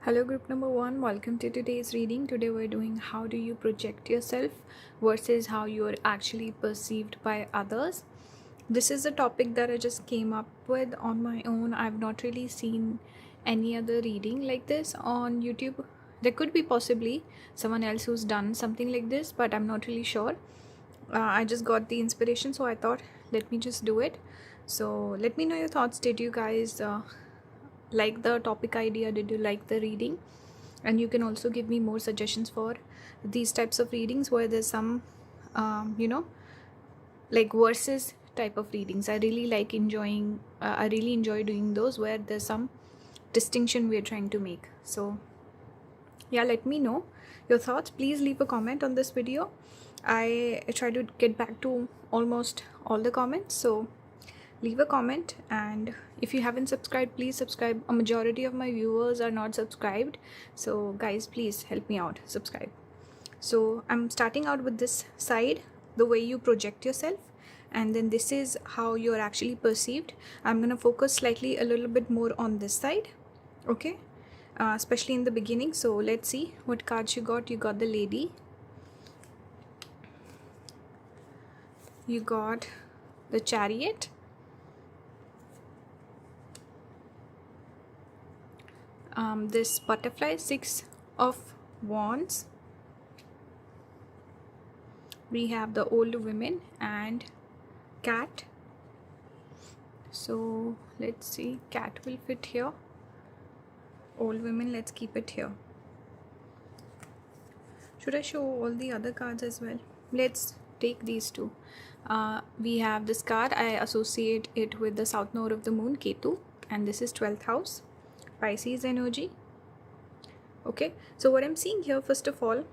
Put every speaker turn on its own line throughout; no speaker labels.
Hello group number 1, welcome to today's reading. Today we're doing how do you project yourself versus how you are actually perceived by others. This is a topic that I just came up with on my own. I've not really seen any other reading like this on YouTube. There could be possibly someone else who's done something like this, but I'm not really sure. I just got the inspiration, so I thought let me just do it. So let me know your thoughts. Did you guys like the topic idea? Did you like the reading? And you can also give me more suggestions for these types of readings where there's some like verses type of readings. I really enjoy doing those where there's some distinction we're trying to make. So yeah, let me know your thoughts. Please leave a comment on this video. I try to get back to almost all the comments, so leave a comment. And if you haven't subscribed, please subscribe. A majority of my viewers are not subscribed, so guys, please help me out, subscribe. So I'm starting out with this side, the way you project yourself, and then this is how you're actually perceived. I'm gonna focus slightly a little bit more on this side, okay, especially in the beginning. So let's see what cards you got. You got the Lady, you got the Chariot, this Butterfly, Six of Wands, we have the Old Women and Cat. So let's see, Cat will fit here, Old Women, let's keep it here. Should I show all the other cards as well? Let's take these two. We have this card, I associate it with the south node of the moon, Ketu, and this is 12th house, Pisces energy. Okay, so what I'm seeing here, first of all,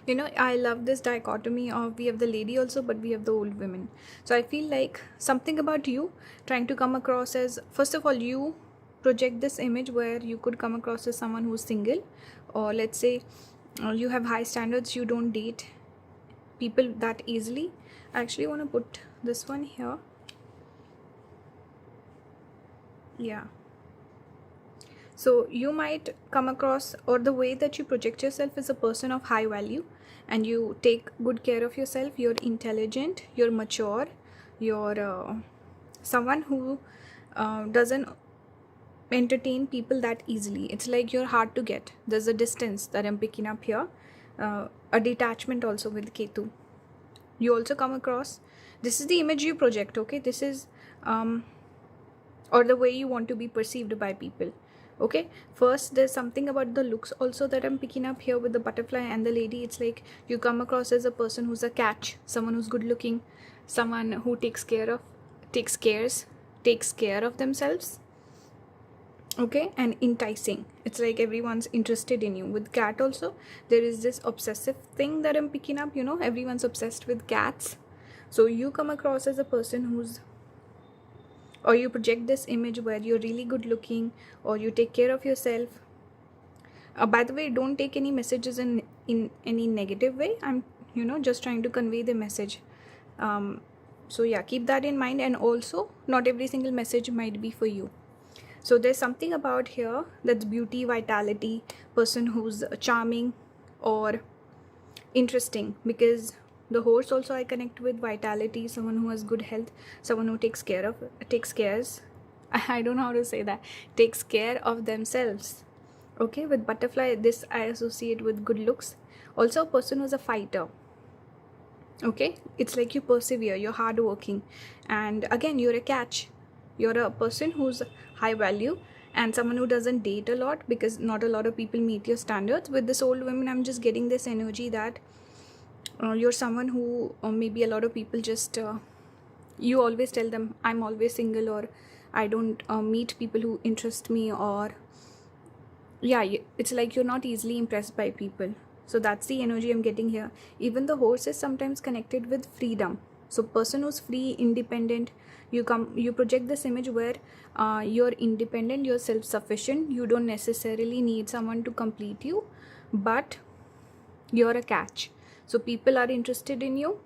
I love this dichotomy of we have the Lady also, but we have the Old Women. So I feel like something about you trying to come across as, first of all, you project this image where you could come across as someone who's single, or let's say you have high standards, you don't date people that easily. I actually want to put this one here. Yeah, so you might come across, or the way that you project yourself is a person of high value, and you take good care of yourself. You're intelligent, you're mature, you're someone who doesn't entertain people that easily. It's like you're hard to get. There's a distance that I'm picking up here, a detachment also with Ketu. You also come across, this is the image you project, okay? This is or the way you want to be perceived by people. Okay, first there's something about the looks also that I'm picking up here with the Butterfly and the Lady. It's like you come across as a person who's a catch, someone who's good looking, someone who takes care of themselves, okay, and enticing. It's like everyone's interested in you. With Cat also, there is this obsessive thing that I'm picking up, everyone's obsessed with cats. So you come across as a person who's, or you project this image where you're really good looking, or you take care of yourself. By the way, don't take any messages in any negative way. I'm just trying to convey the message. So yeah, keep that in mind. And also, not every single message might be for you. So there's something about here that's beauty, vitality, person who's charming or interesting, because the horse also I connect with vitality, someone who has good health, someone who takes care of themselves. Okay, with Butterfly, this I associate with good looks. Also a person who's a fighter. Okay, it's like you persevere, you're hardworking, and again you're a catch. You're a person who's high value and someone who doesn't date a lot, because not a lot of people meet your standards. With this Old Women, I'm just getting this energy that you're someone who maybe a lot of people just you always tell them I'm always single, or I don't meet people who interest me, or yeah, it's like you're not easily impressed by people. So that's the energy I'm getting here. Even the horse is sometimes connected with freedom. So person who's free, independent, you project this image where you're independent, you're self-sufficient, you don't necessarily need someone to complete you, but you're a catch. So people are interested in you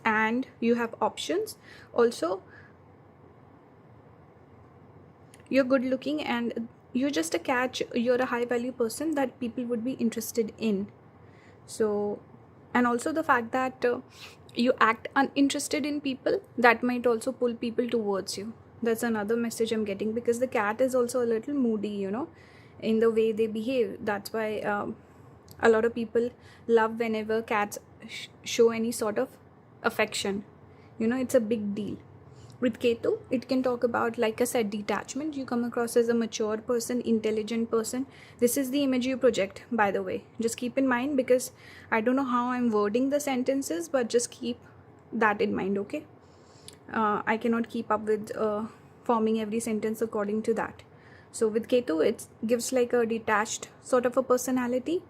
and you have options. Also, you're good looking and you're just a catch, you're a high value person that people would be interested in. So, and also the fact that you act uninterested in people, that might also pull people towards you. That's another message I'm getting, because the cat is also a little moody, you know, in the way they behave. That's why a lot of people love whenever cats show any sort of affection. You know, it's a big deal. With Ketu, it can talk about, like I said, detachment. You come across as a mature person, intelligent person. This is the image you project, by the way. Just keep in mind, because I don't know how I'm wording the sentences, but just keep that in mind, okay? I cannot keep up with forming every sentence according to that. So with Ketu, it gives like a detached sort of a personality,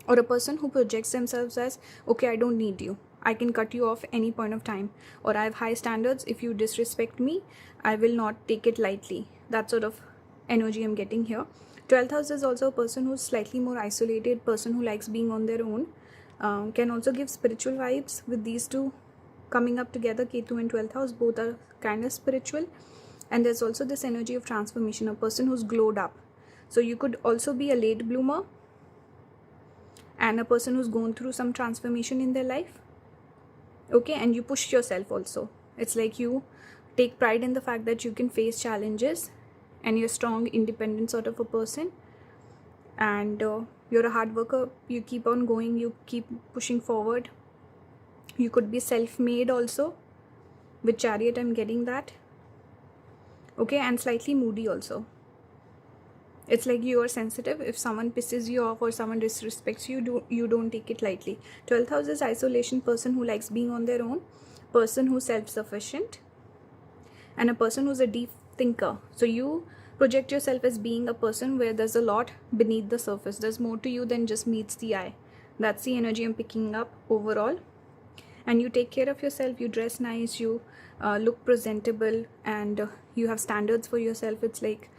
or a person who projects themselves as, okay, I don't need you, I can cut you off any point of time, or I have high standards. If you disrespect me, I will not take it lightly. That sort of energy I'm getting here. 12th house is also a person who's slightly more isolated, person who likes being on their own. Can also give spiritual vibes with these two coming up together. Ketu and 12th house, both are kind of spiritual. And there's also this energy of transformation, a person who's glowed up. So you could also be a late bloomer and a person who's gone through some transformation in their life. Okay, and you push yourself also. It's like you take pride in the fact that you can face challenges, and you're strong, independent sort of a person, and you're a hard worker. You keep on going, you keep pushing forward. You could be self-made also. With Chariot, I'm getting that. Okay, and slightly moody also. It's like you are sensitive. If someone pisses you off or someone disrespects you, you don't take it lightly. 12th house is isolation, person who likes being on their own, person who's self-sufficient, and a person who's a deep thinker. So you project yourself as being a person where there's a lot beneath the surface. There's more to you than just meets the eye. That's the energy I'm picking up overall. And you take care of yourself, you dress nice, you look presentable, and you have standards for yourself. It's like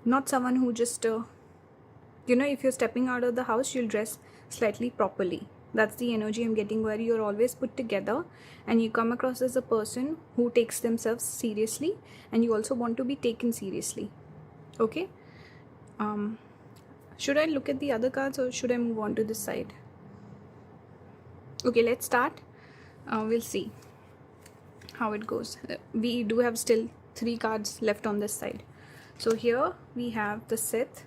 not someone who just you know, if you're stepping out of the house, you'll dress slightly properly. That's the energy I'm getting, where you're always put together and you come across as a person who takes themselves seriously, and you also want to be taken seriously. Okay, should I look at the other cards or should I move on to this side? Okay, let's start. We'll see how it goes. We do have still 3 cards left on this side. So here we have the Sith.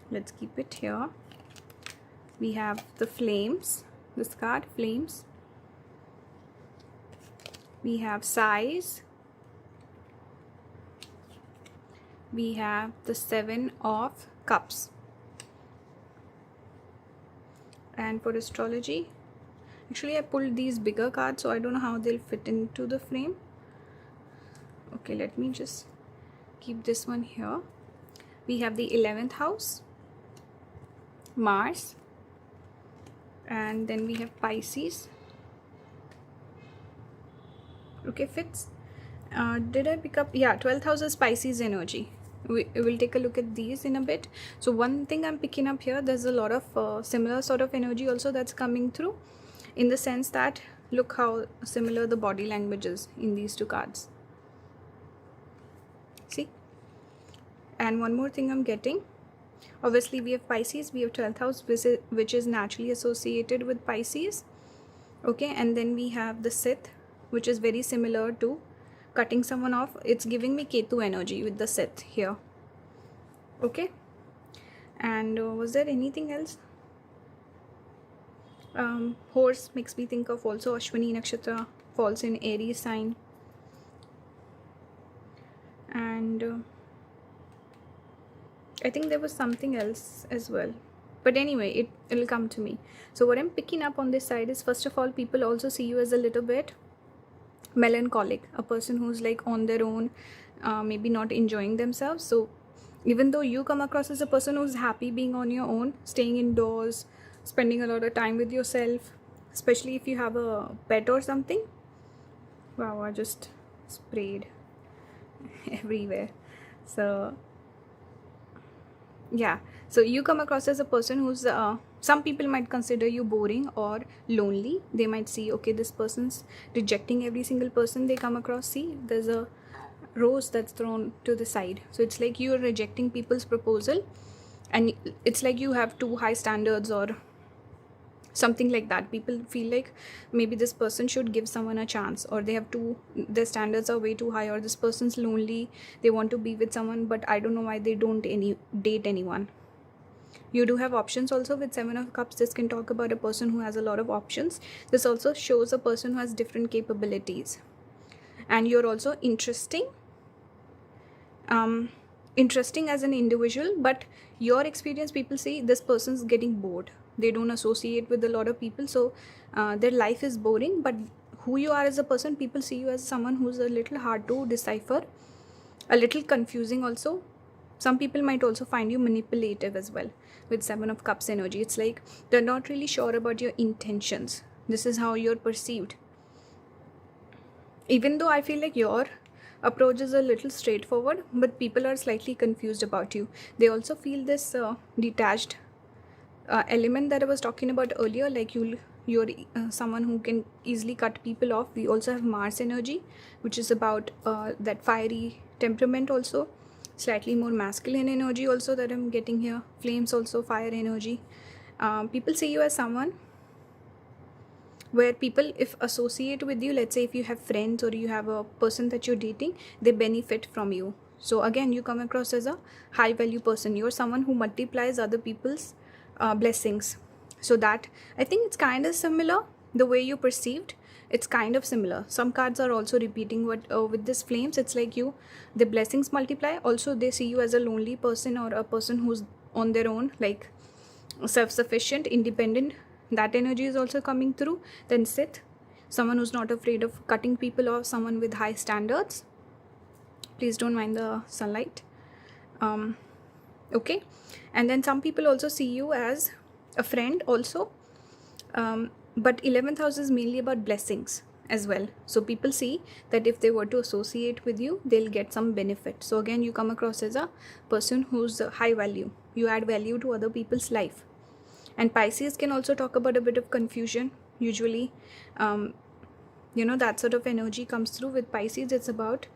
Let's keep it here. We have the Flames. This card, Flames. We have Size. We have the 7 of Cups. And for astrology, actually I pulled these bigger cards, so I don't know how they'll fit into the frame. Okay, let me just keep this one here. We have the 11th house, Mars, and then we have Pisces. Okay, fits. Did I pick up? Yeah, 12th house is Pisces energy. We will take a look at these in a bit. So one thing I'm picking up here, there's a lot of similar sort of energy also that's coming through, in the sense that look how similar the body language is in these 2 cards. See? And one more thing I'm getting, obviously we have Pisces, we have 12th house, which is naturally associated with Pisces. Okay, and then we have the Sith, which is very similar to cutting someone off. It's giving me Ketu energy with the Sith here. Okay, and was there anything else? Horse makes me think of also Ashwini Nakshatra, falls in Aries sign. And I think there was something else as well, but anyway, it'll come to me. So what I'm picking up on this side is, first of all, people also see you as a little bit melancholic, a person who's like on their own, maybe not enjoying themselves. So even though you come across as a person who's happy being on your own, staying indoors, spending a lot of time with yourself, especially if you have a pet or something. Wow, I just sprayed everywhere. So yeah, so you come across as a person who's some people might consider you boring or lonely. They might see, okay, this person's rejecting every single person they come across. See, there's a rose that's thrown to the side. So it's like you're rejecting people's proposal, and it's like you have too high standards or something like that. People feel like maybe this person should give someone a chance, or they have too, their standards are way too high, or this person's lonely, they want to be with someone, but I don't know why they don't date anyone. You do have options also with Seven of Cups. This can talk about a person who has a lot of options. This also shows a person who has different capabilities, and you're also interesting as an individual, but your experience, people say this person's getting bored, they don't associate with a lot of people, so their life is boring. But who you are as a person, people see you as someone who's a little hard to decipher, a little confusing also. Some people might also find you manipulative as well with Seven of Cups energy. It's like they're not really sure about your intentions. This is how you're perceived. Even though I feel like your approach is a little straightforward, but people are slightly confused about you. They also feel this detached element that I was talking about earlier, like you're someone who can easily cut people off. We also have Mars energy, which is about that fiery temperament, also slightly more masculine energy also that I'm getting here. Flames also fire energy. People see you as someone where people, if associate with you, let's say if you have friends or you have a person that you're dating, they benefit from you. So again, you come across as a high value person. You're someone who multiplies other people's blessings. So that, I think it's kind of similar, the way you perceived, it's kind of similar. Some cards are also repeating what with this flames, it's like you, the blessings multiply. Also they see you as a lonely person, or a person who's on their own, like self-sufficient, independent. That energy is also coming through. Then Sith, someone who's not afraid of cutting people off, someone with high standards. Please don't mind the sunlight. Okay, and then some people also see you as a friend also, but 11th house is mainly about blessings as well. So people see that if they were to associate with you, they'll get some benefit. So again, you come across as a person who's high value. You add value to other people's life. And Pisces can also talk about a bit of confusion. Usually, that sort of energy comes through with Pisces. It's about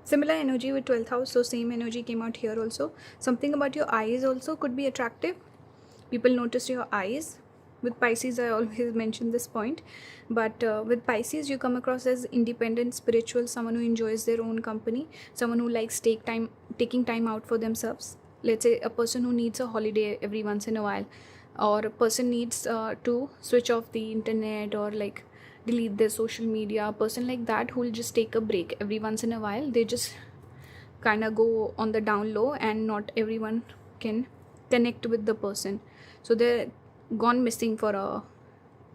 similar energy with 12th house. So same energy came out here also. Something about your eyes also could be attractive. People notice your eyes. With Pisces, I always mention this point. But with Pisces, you come across as independent, spiritual, someone who enjoys their own company, someone who likes taking time out for themselves. Let's say a person who needs a holiday every once in a while, or a person needs to switch off the internet, or like delete their social media. A person like that who will just take a break every once in a while. They just kind of go on the down low, and not everyone can connect with the person. So they're gone missing for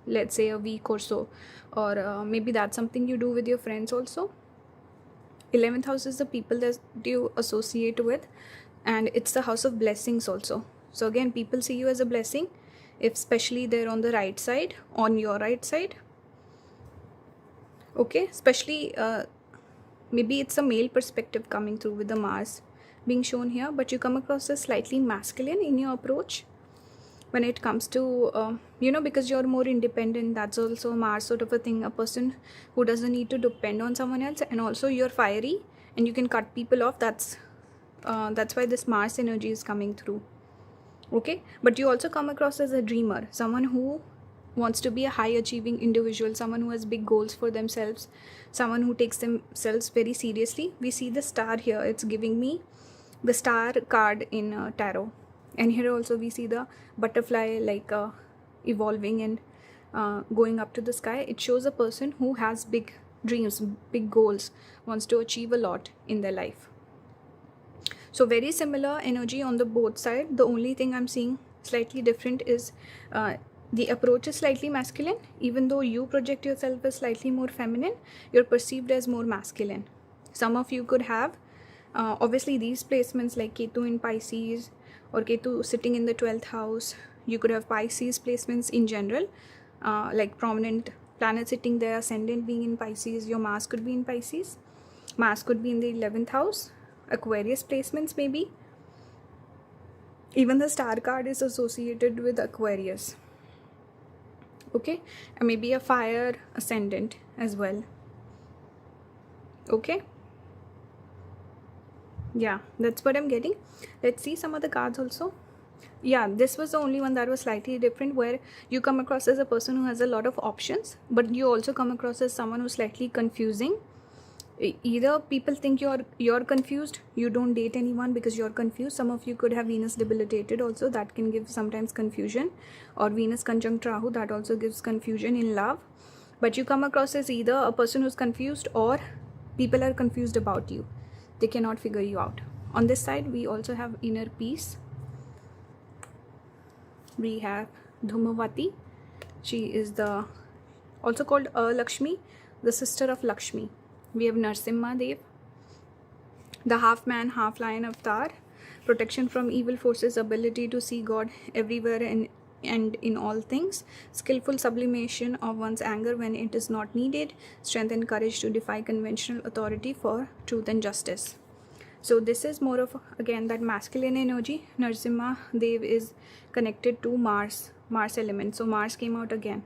let's say a week or so, or maybe that's something you do with your friends also. 11th house is the people that you associate with, and it's the house of blessings also. So again, people see you as a blessing, if especially they're on the right side, on your right side. Okay, especially maybe it's a male perspective coming through with the Mars being shown here, but you come across as slightly masculine in your approach when it comes to because you're more independent. That's also a Mars sort of a thing, a person who doesn't need to depend on someone else. And also you're fiery and you can cut people off. That's why this Mars energy is coming through. Okay, but you also come across as a dreamer, someone who wants to be a high achieving individual, someone who has big goals for themselves, someone who takes themselves very seriously. We see the star here, it's giving me the star card in tarot. And here also we see the butterfly like evolving and going up to the sky. It shows a person who has big dreams, big goals, wants to achieve a lot in their life. So very similar energy on the both sides. The only thing I'm seeing slightly different is the approach is slightly masculine. Even though you project yourself as slightly more feminine, you're perceived as more masculine. Some of you could have obviously these placements like Ketu in Pisces, or Ketu sitting in the 12th house. You could have Pisces placements in general, like prominent planet sitting there, ascendant being in Pisces. Your Mars could be in Pisces. Mars could be in the 11th house. Aquarius placements maybe. Even the star card is associated with Aquarius. Okay, and maybe a fire ascendant as well. Okay, Yeah, that's what I'm getting. Let's see some of the cards also. Yeah, this was the only one that was slightly different, where you come across as a person who has a lot of options, but you also come across as someone who's slightly confusing. Either people think you're confused, you don't date anyone because you're confused. Some of you could have Venus debilitated also, that can give sometimes confusion, or Venus conjunct Rahu, that also gives confusion in love. But you come across as either a person who's confused, or people are confused about you, they cannot figure you out. On this side we also have inner peace. We have Dhumavati. She is the also called Lakshmi, the sister of Lakshmi. We have Narsimha Dev, the half man half lion avatar, protection from evil forces, ability to see God everywhere and in all things, skillful sublimation of one's anger when it is not needed, strength and courage to defy conventional authority for truth and justice. So this is more of, again, that masculine energy. Narsimha Dev is connected to Mars element, so Mars came out again.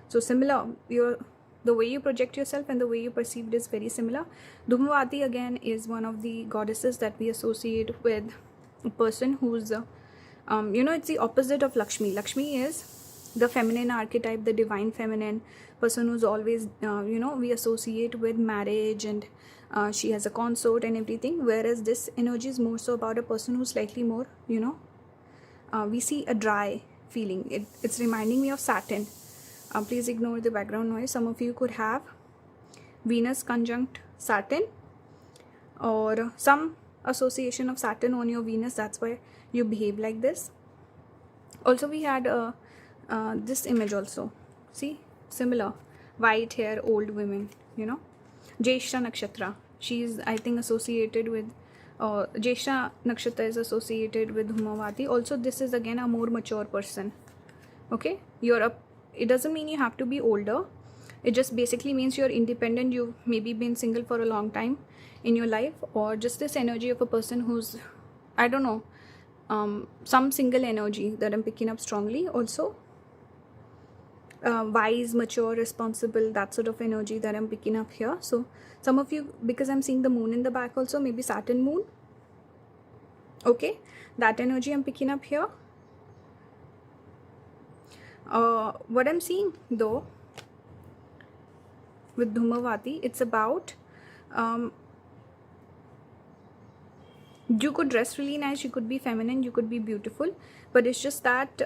So similar, the way you project yourself and the way you perceive it is very similar. Dhumavati again is one of the goddesses that we associate with a person who's it's the opposite of Lakshmi. Lakshmi is the feminine archetype, the divine feminine person who's always we associate with marriage, and she has a consort and everything, whereas this energy is more so about a person who's slightly more, we see a dry feeling. It's reminding me of Saturn. Please ignore the background noise. Some of you could have Venus conjunct Saturn, or some association of Saturn on your Venus, that's why you behave like this. Also we had this image also, see, similar, white hair, old women, Jyeshta Nakshatra. She's, I think, associated with Jyeshta Nakshatra is associated with Dhumavati. Also this is again a more mature person. Okay, it doesn't mean you have to be older, it just basically means you're independent. You've maybe been single for a long time in your life, or just this energy of a person who's, I don't know, some single energy that I'm picking up strongly. Also wise, mature, responsible, that sort of energy that I'm picking up here. So some of you, because I'm seeing the moon in the back also, maybe Saturn moon, okay, that energy I'm picking up here. What I'm seeing though with Dhumavati, it's about you could dress really nice, you could be feminine, you could be beautiful, but it's just that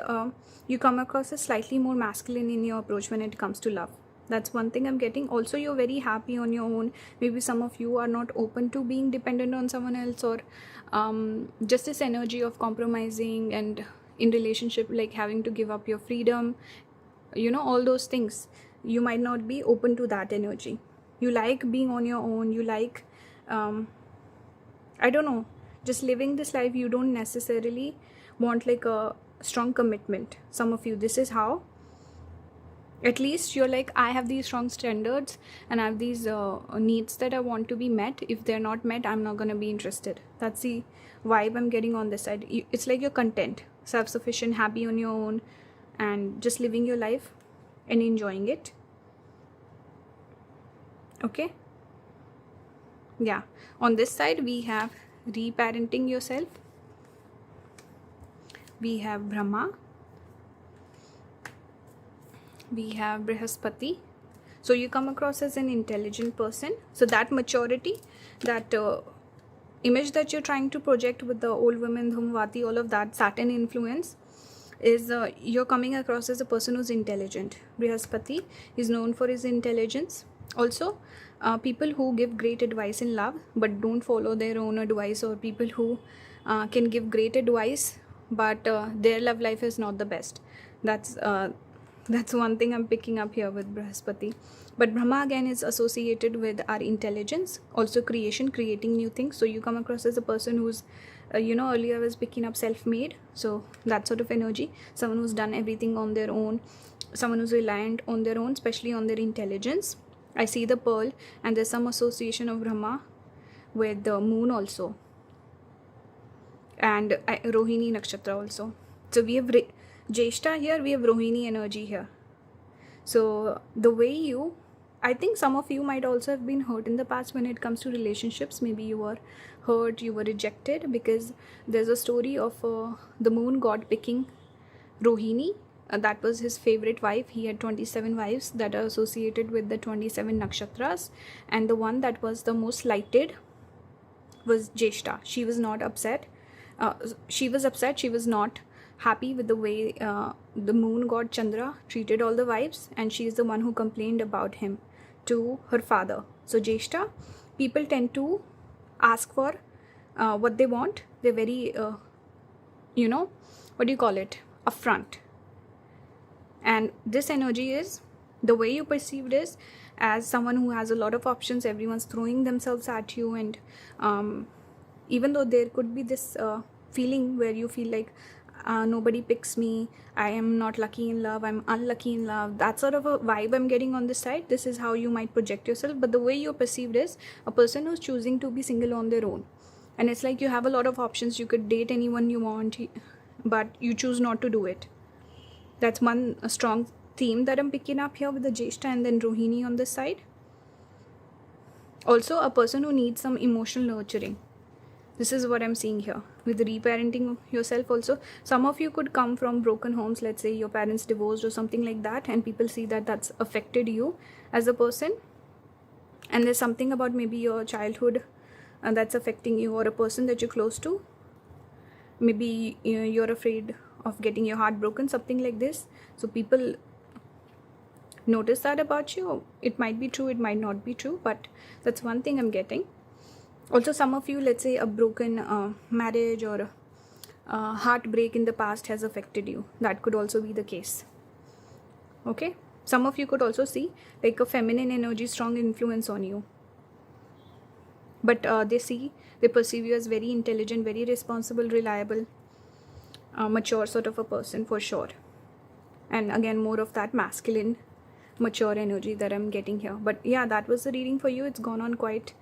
you come across as slightly more masculine in your approach when it comes to love. That's one thing I'm getting. Also you're very happy on your own. Maybe some of you are not open to being dependent on someone else, or just this energy of compromising, and in relationship, like having to give up your freedom, all those things. You might not be open to that energy. You like being on your own, you like I don't know, just living this life. You don't necessarily want like a strong commitment. Some of you, this is how, at least you're like, I have these strong standards and I have these needs that I want to be met. If they're not met, I'm not going to be interested. That's the vibe I'm getting on this side. It's like you're content, self-sufficient, happy on your own, and just living your life and enjoying it. Okay, yeah. On this side we have reparenting yourself. We have Brahma, we have Brihaspati. So you come across as an intelligent person. So that maturity, that image that you're trying to project with the old women, Dhumavati, all of that Saturn influence, is you're coming across as a person who's intelligent. Brihaspati is known for his intelligence. Also people who give great advice in love but don't follow their own advice, or people who can give great advice but their love life is not the best. That's one thing I'm picking up here with Brihaspati. But Brahma again is associated with our intelligence, also creation, creating new things. So you come across as a person who's earlier I was picking up self-made, so that sort of energy, someone who's done everything on their own, someone who's reliant on their own, especially on their intelligence. I see the pearl, and there's some association of Brahma with the moon also, and Rohini Nakshatra also. So we have Jyeshta here, we have Rohini energy here. So the way you I think some of you might also have been hurt in the past when it comes to relationships. Maybe you were hurt, you were rejected, because there's a story of the moon god picking Rohini. That was his favorite wife. He had 27 wives that are associated with the 27 nakshatras, and the one that was the most slighted was Jeshta. She was not upset. She was upset. She was not happy with the way the moon god Chandra treated all the wives, and she is the one who complained about him to her father. So Jeshta, people tend to ask for what they want. They're very, what do you call it? Upfront. And this energy is, the way you perceived is as someone who has a lot of options. Everyone's throwing themselves at you, and even though there could be this feeling where you feel like nobody picks me, I am not lucky in love, I'm unlucky in love, that sort of a vibe I'm getting on this side. This is how you might project yourself. But the way you're perceived is a person who's choosing to be single on their own, and it's like you have a lot of options. You could date anyone you want, but you choose not to do it. That's one strong theme that I'm picking up here with the Jeshta and then Rohini on this side. Also, a person who needs some emotional nurturing. This is what I'm seeing here with reparenting yourself also. Some of you could come from broken homes. Let's say your parents divorced or something like that, and people see that that's affected you as a person. And there's something about maybe your childhood that's affecting you, or a person that you're close to. Maybe you're afraid of getting your heart broken, something like this. So people notice that about you. It might be true, it might not be true, but that's one thing I'm getting. Also, some of you, let's say a broken marriage or heartbreak in the past has affected you. That could also be the case. Okay, some of you could also see like a feminine energy, strong influence on you, but they perceive you as very intelligent, very responsible, reliable, mature sort of a person for sure. And again, more of that masculine mature energy that I'm getting here. But yeah, that was the reading for you. It's gone on quite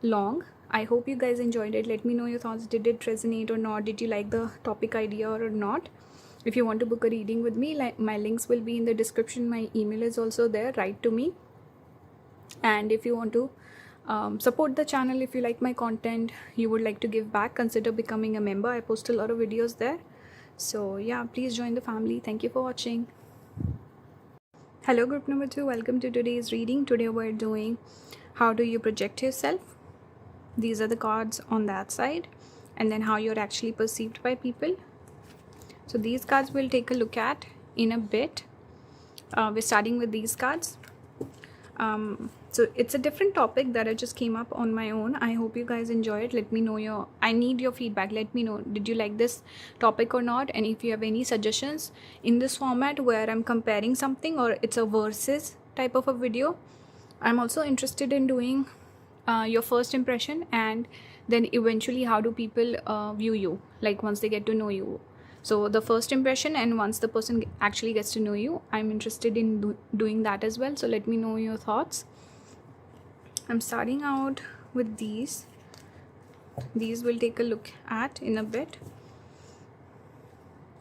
long. I hope you guys enjoyed it. Let me know your thoughts. Did it resonate or not? Did you like the topic idea or not? If you want to book a reading with me, my links will be in the description. My email is also there. Write to me. And if you want to support the channel, if you like my content, you would like to give back, consider becoming a member. I post a lot of videos there. So yeah, please join the family. Thank you for watching. Hello group number 2, welcome to today's reading. Today we're doing how do you project yourself. These are the cards on that side, and then how you're actually perceived by people. So these cards we'll take a look at in a bit. We're starting with these cards. So it's a different topic that I just came up on my own. I hope you guys enjoy it. Let me know I need your feedback. Let me know, did you like this topic or not? And if you have any suggestions in this format where I'm comparing something, or it's a versus type of a video. I'm also interested in doing your first impression, and then eventually how do people view you, like once they get to know you. So the first impression, and once the person actually gets to know you, I'm interested in doing that as well. So let me know your thoughts. I'm starting out with these. These we'll take a look at in a bit.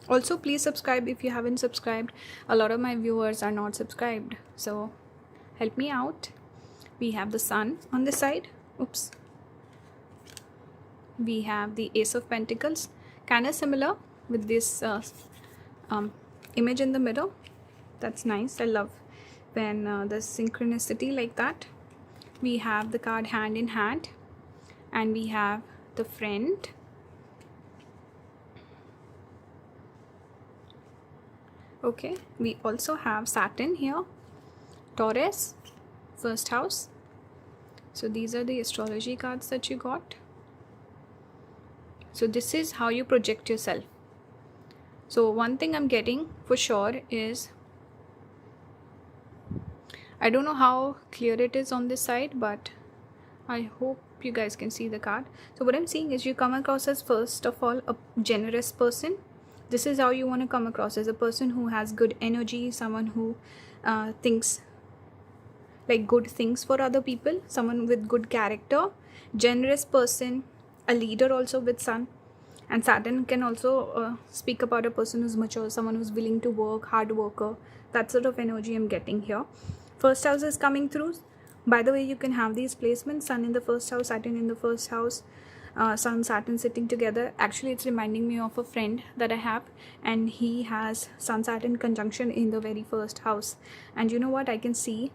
Also, please subscribe if you haven't subscribed. A lot of my viewers are not subscribed, so help me out. We have the Sun on this side. Oops. We have the Ace of Pentacles, kind of similar with this image in the middle. That's nice. I love when the synchronicity like that. We have the card Hand in Hand, and we have the Friend. Okay, we also have Saturn here, Taurus, first house. So these are the astrology cards that you got. So this is how you project yourself. So one thing I'm getting for sure is, I don't know how clear it is on this side, but I hope you guys can see the card. So what I'm seeing is you come across as, first of all, a generous person. This is how you want to come across, as a person who has good energy, someone who thinks like good things for other people, someone with good character, generous person, a leader also with Sun. And Saturn can also speak about a person who's mature, someone who's willing to work, hard worker. That sort of energy I'm getting here. First house is coming through. By the way, you can have these placements: Sun in the first house, Saturn in the first house, Sun Saturn sitting together. Actually, it's reminding me of a friend that I have, and he has Sun Saturn conjunction in the very first house. And you know what? I can see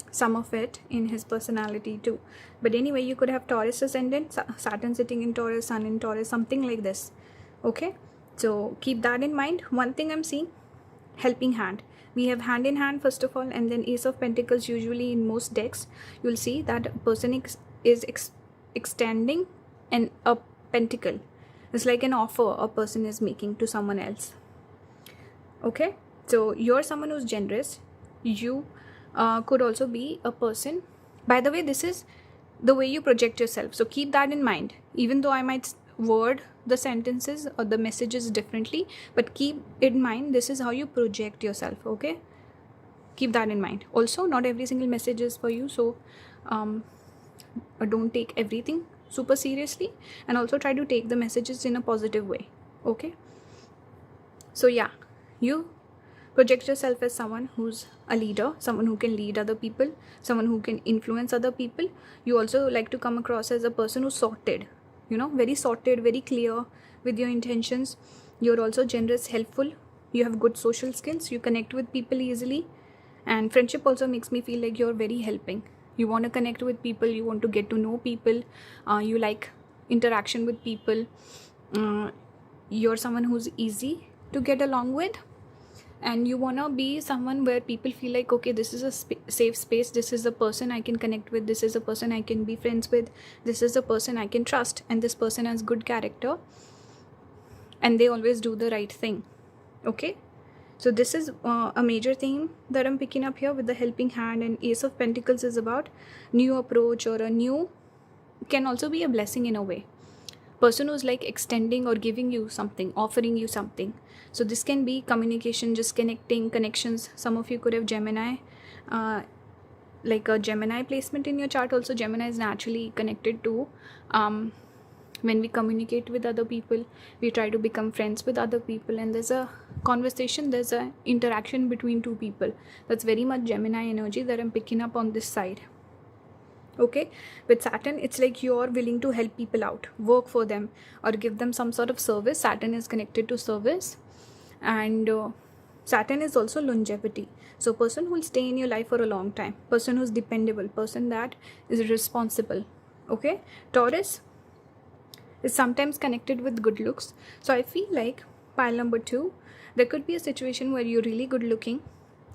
some of it in his personality too. But anyway, you could have Taurus ascendant, Saturn sitting in Taurus, Sun in Taurus, something like this. Okay, so keep that in mind. One thing I'm seeing, helping hand. We have hand in hand first of all, and then Ace of Pentacles. Usually in most decks you'll see that a person is extending a pentacle. It's like an offer a person is making to someone else. Okay, so you're someone who's generous. You could also be a person, by the way, this is the way you project yourself, so keep that in mind. Even though I might word the sentences or the messages differently, but keep in mind this is how you project yourself. Okay, keep that in mind. Also, not every single message is for you, so don't take everything super seriously, and also try to take the messages in a positive way. Okay, so yeah, you project yourself as someone who's a leader, someone who can lead other people, someone who can influence other people. You also like to come across as a person who's sorted, very sorted, very clear with your intentions. You're also generous, helpful. You have good social skills. You connect with people easily. And friendship also makes me feel like you're very helping. You want to connect with people. You want to get to know people. You like interaction with people. You're someone who's easy to get along with. And you want to be someone where people feel like, okay, this is a safe space. This is a person I can connect with. This is a person I can be friends with. This is a person I can trust. And this person has good character. And they always do the right thing. Okay. So this is a major theme that I'm picking up here with the helping hand. And Ace of Pentacles is about new approach, or a new, can also be a blessing in a way. Person who's like extending or giving you something, offering you something. So this can be communication, just connecting, connections. Some of you could have Gemini, like a Gemini placement in your chart. Also, Gemini is naturally connected to when we communicate with other people, we try to become friends with other people, and there's a conversation, there's a interaction between two people. That's very much Gemini energy that I'm picking up on this side. Okay, with Saturn, it's like you're willing to help people out, work for them, or give them some sort of service. Saturn is connected to service. And Saturn is also longevity. So person who will stay in your life for a long time, person who's dependable, person that is responsible. Okay, Taurus is sometimes connected with good looks. So I feel like pile number 2, there could be a situation where you're really good looking,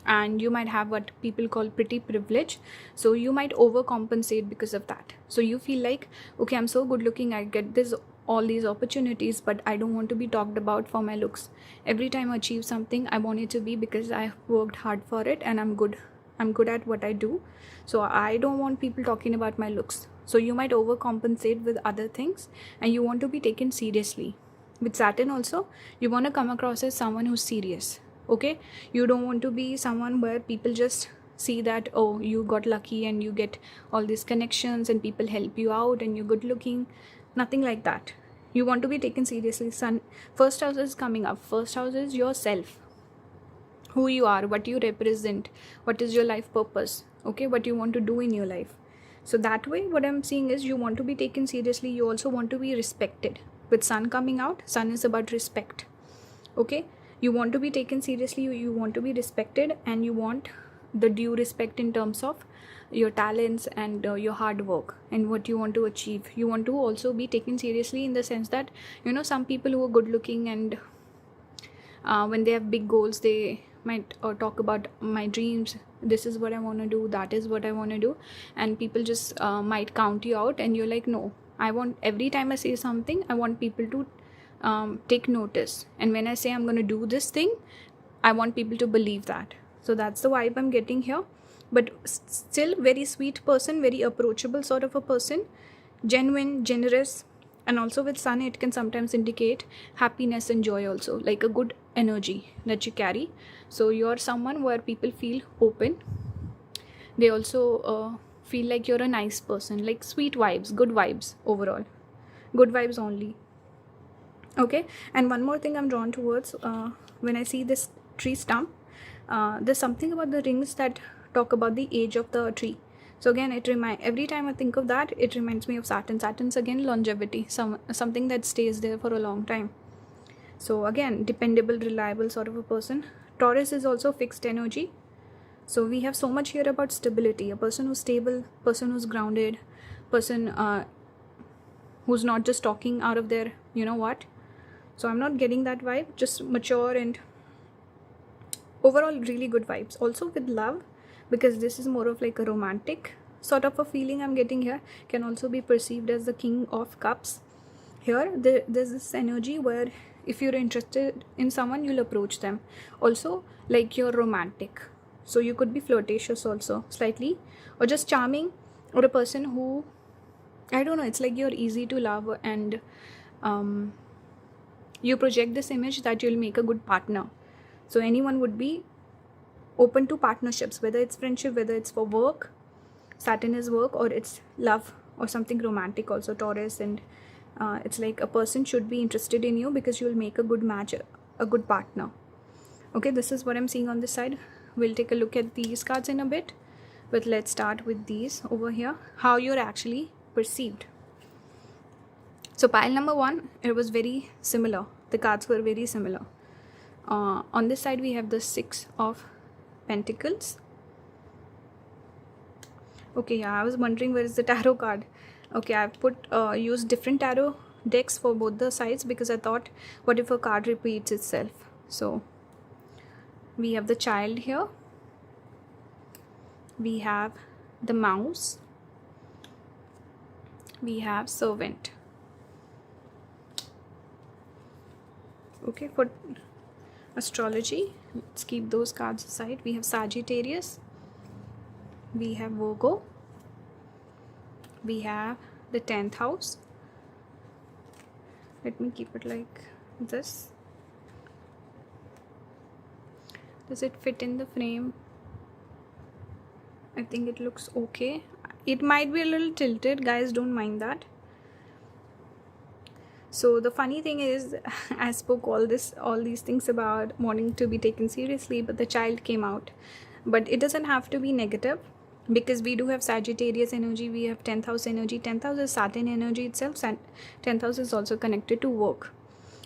and you might have what people call pretty privilege. So you might overcompensate because of that. So you feel like, okay, I'm so good looking, I get all these opportunities, but I don't want to be talked about for my looks. Every time I achieve something, I want it to be because I worked hard for it and I'm good at what I do. So I don't want people talking about my looks. So you might overcompensate with other things, and you want to be taken seriously. With Saturn also, you want to come across as someone who's serious. Okay, you don't want to be someone where people just see that, oh, you got lucky and you get all these connections and people help you out and you're good looking. Nothing like that. You want to be taken seriously. Sun, first house is coming up. First house is yourself, who you are, what you represent, what is your life purpose, okay, what you want to do in your life. So that way, what I'm seeing is you want to be taken seriously. You also want to be respected. With Sun coming out, Sun is about respect. Okay, you want to be taken seriously, you want to be respected, and you want the due respect in terms of your talents and your hard work and what you want to achieve. You want to also be taken seriously in the sense that, some people who are good looking and when they have big goals, they might talk about my dreams, this is what I want to do, that is what I want to do, and people just might count you out, and you're like, no, I want, every time I say something, I want people to take notice, and when I say I'm going to do this thing, I want people to believe that. So that's the vibe I'm getting here. But still very sweet person, very approachable sort of a person, genuine, generous. And also with Sun, it can sometimes indicate happiness and joy also, like a good energy that you carry. So you're someone where people feel open. They also feel like you're a nice person, like sweet vibes, good vibes overall, good vibes only. Okay, and one more thing I'm drawn towards when I see this tree stump, there's something about the rings that talk about the age of the tree. So again, every time I think of that, it reminds me of Saturn. Saturn's again longevity, something that stays there for a long time. So again, dependable, reliable sort of a person. Taurus is also fixed energy. So we have so much here about stability. A person who's stable, person who's grounded, person who's not just talking out of their, you know what. So I'm not getting that vibe. Just mature and overall really good vibes. Also with love, because this is more of like a romantic sort of a feeling I'm getting here, can also be perceived as the King of Cups. Here there's this energy where if you're interested in someone, you'll approach them. Also, like, you're romantic, so you could be flirtatious also slightly, or just charming, or a person who, I don't know, it's like you're easy to love, and you project this image that you'll make a good partner. So anyone would be open to partnerships, whether it's friendship, whether it's for work, Saturn is work, or it's love or something romantic also, Taurus. And it's like a person should be interested in you because you'll make a good match, a good partner. Okay, this is what I'm seeing on this side. We'll take a look at these cards in a bit, but let's start with these over here, how you're actually perceived. So pile number 1, it was very similar. The cards were very similar. On this side we have the 6 of Pentacles. Okay, yeah, I was wondering where is the tarot card. Okay, I've used different tarot decks for both the sides because I thought, what if a card repeats itself? So we have the Child here, we have the Mouse, we have Servant. Okay, for astrology, let's keep those cards aside. We have Sagittarius, we have Virgo, we have the 10th house. Let me keep it like this. Does it fit in the frame? I think it looks okay. It might be a little tilted, guys, don't mind that. So the funny thing is, I spoke all these things about wanting to be taken seriously, but the Child came out. But it doesn't have to be negative, because we do have Sagittarius energy, we have 10th house energy. 10th house is Saturn energy itself. 10th house is also connected to work.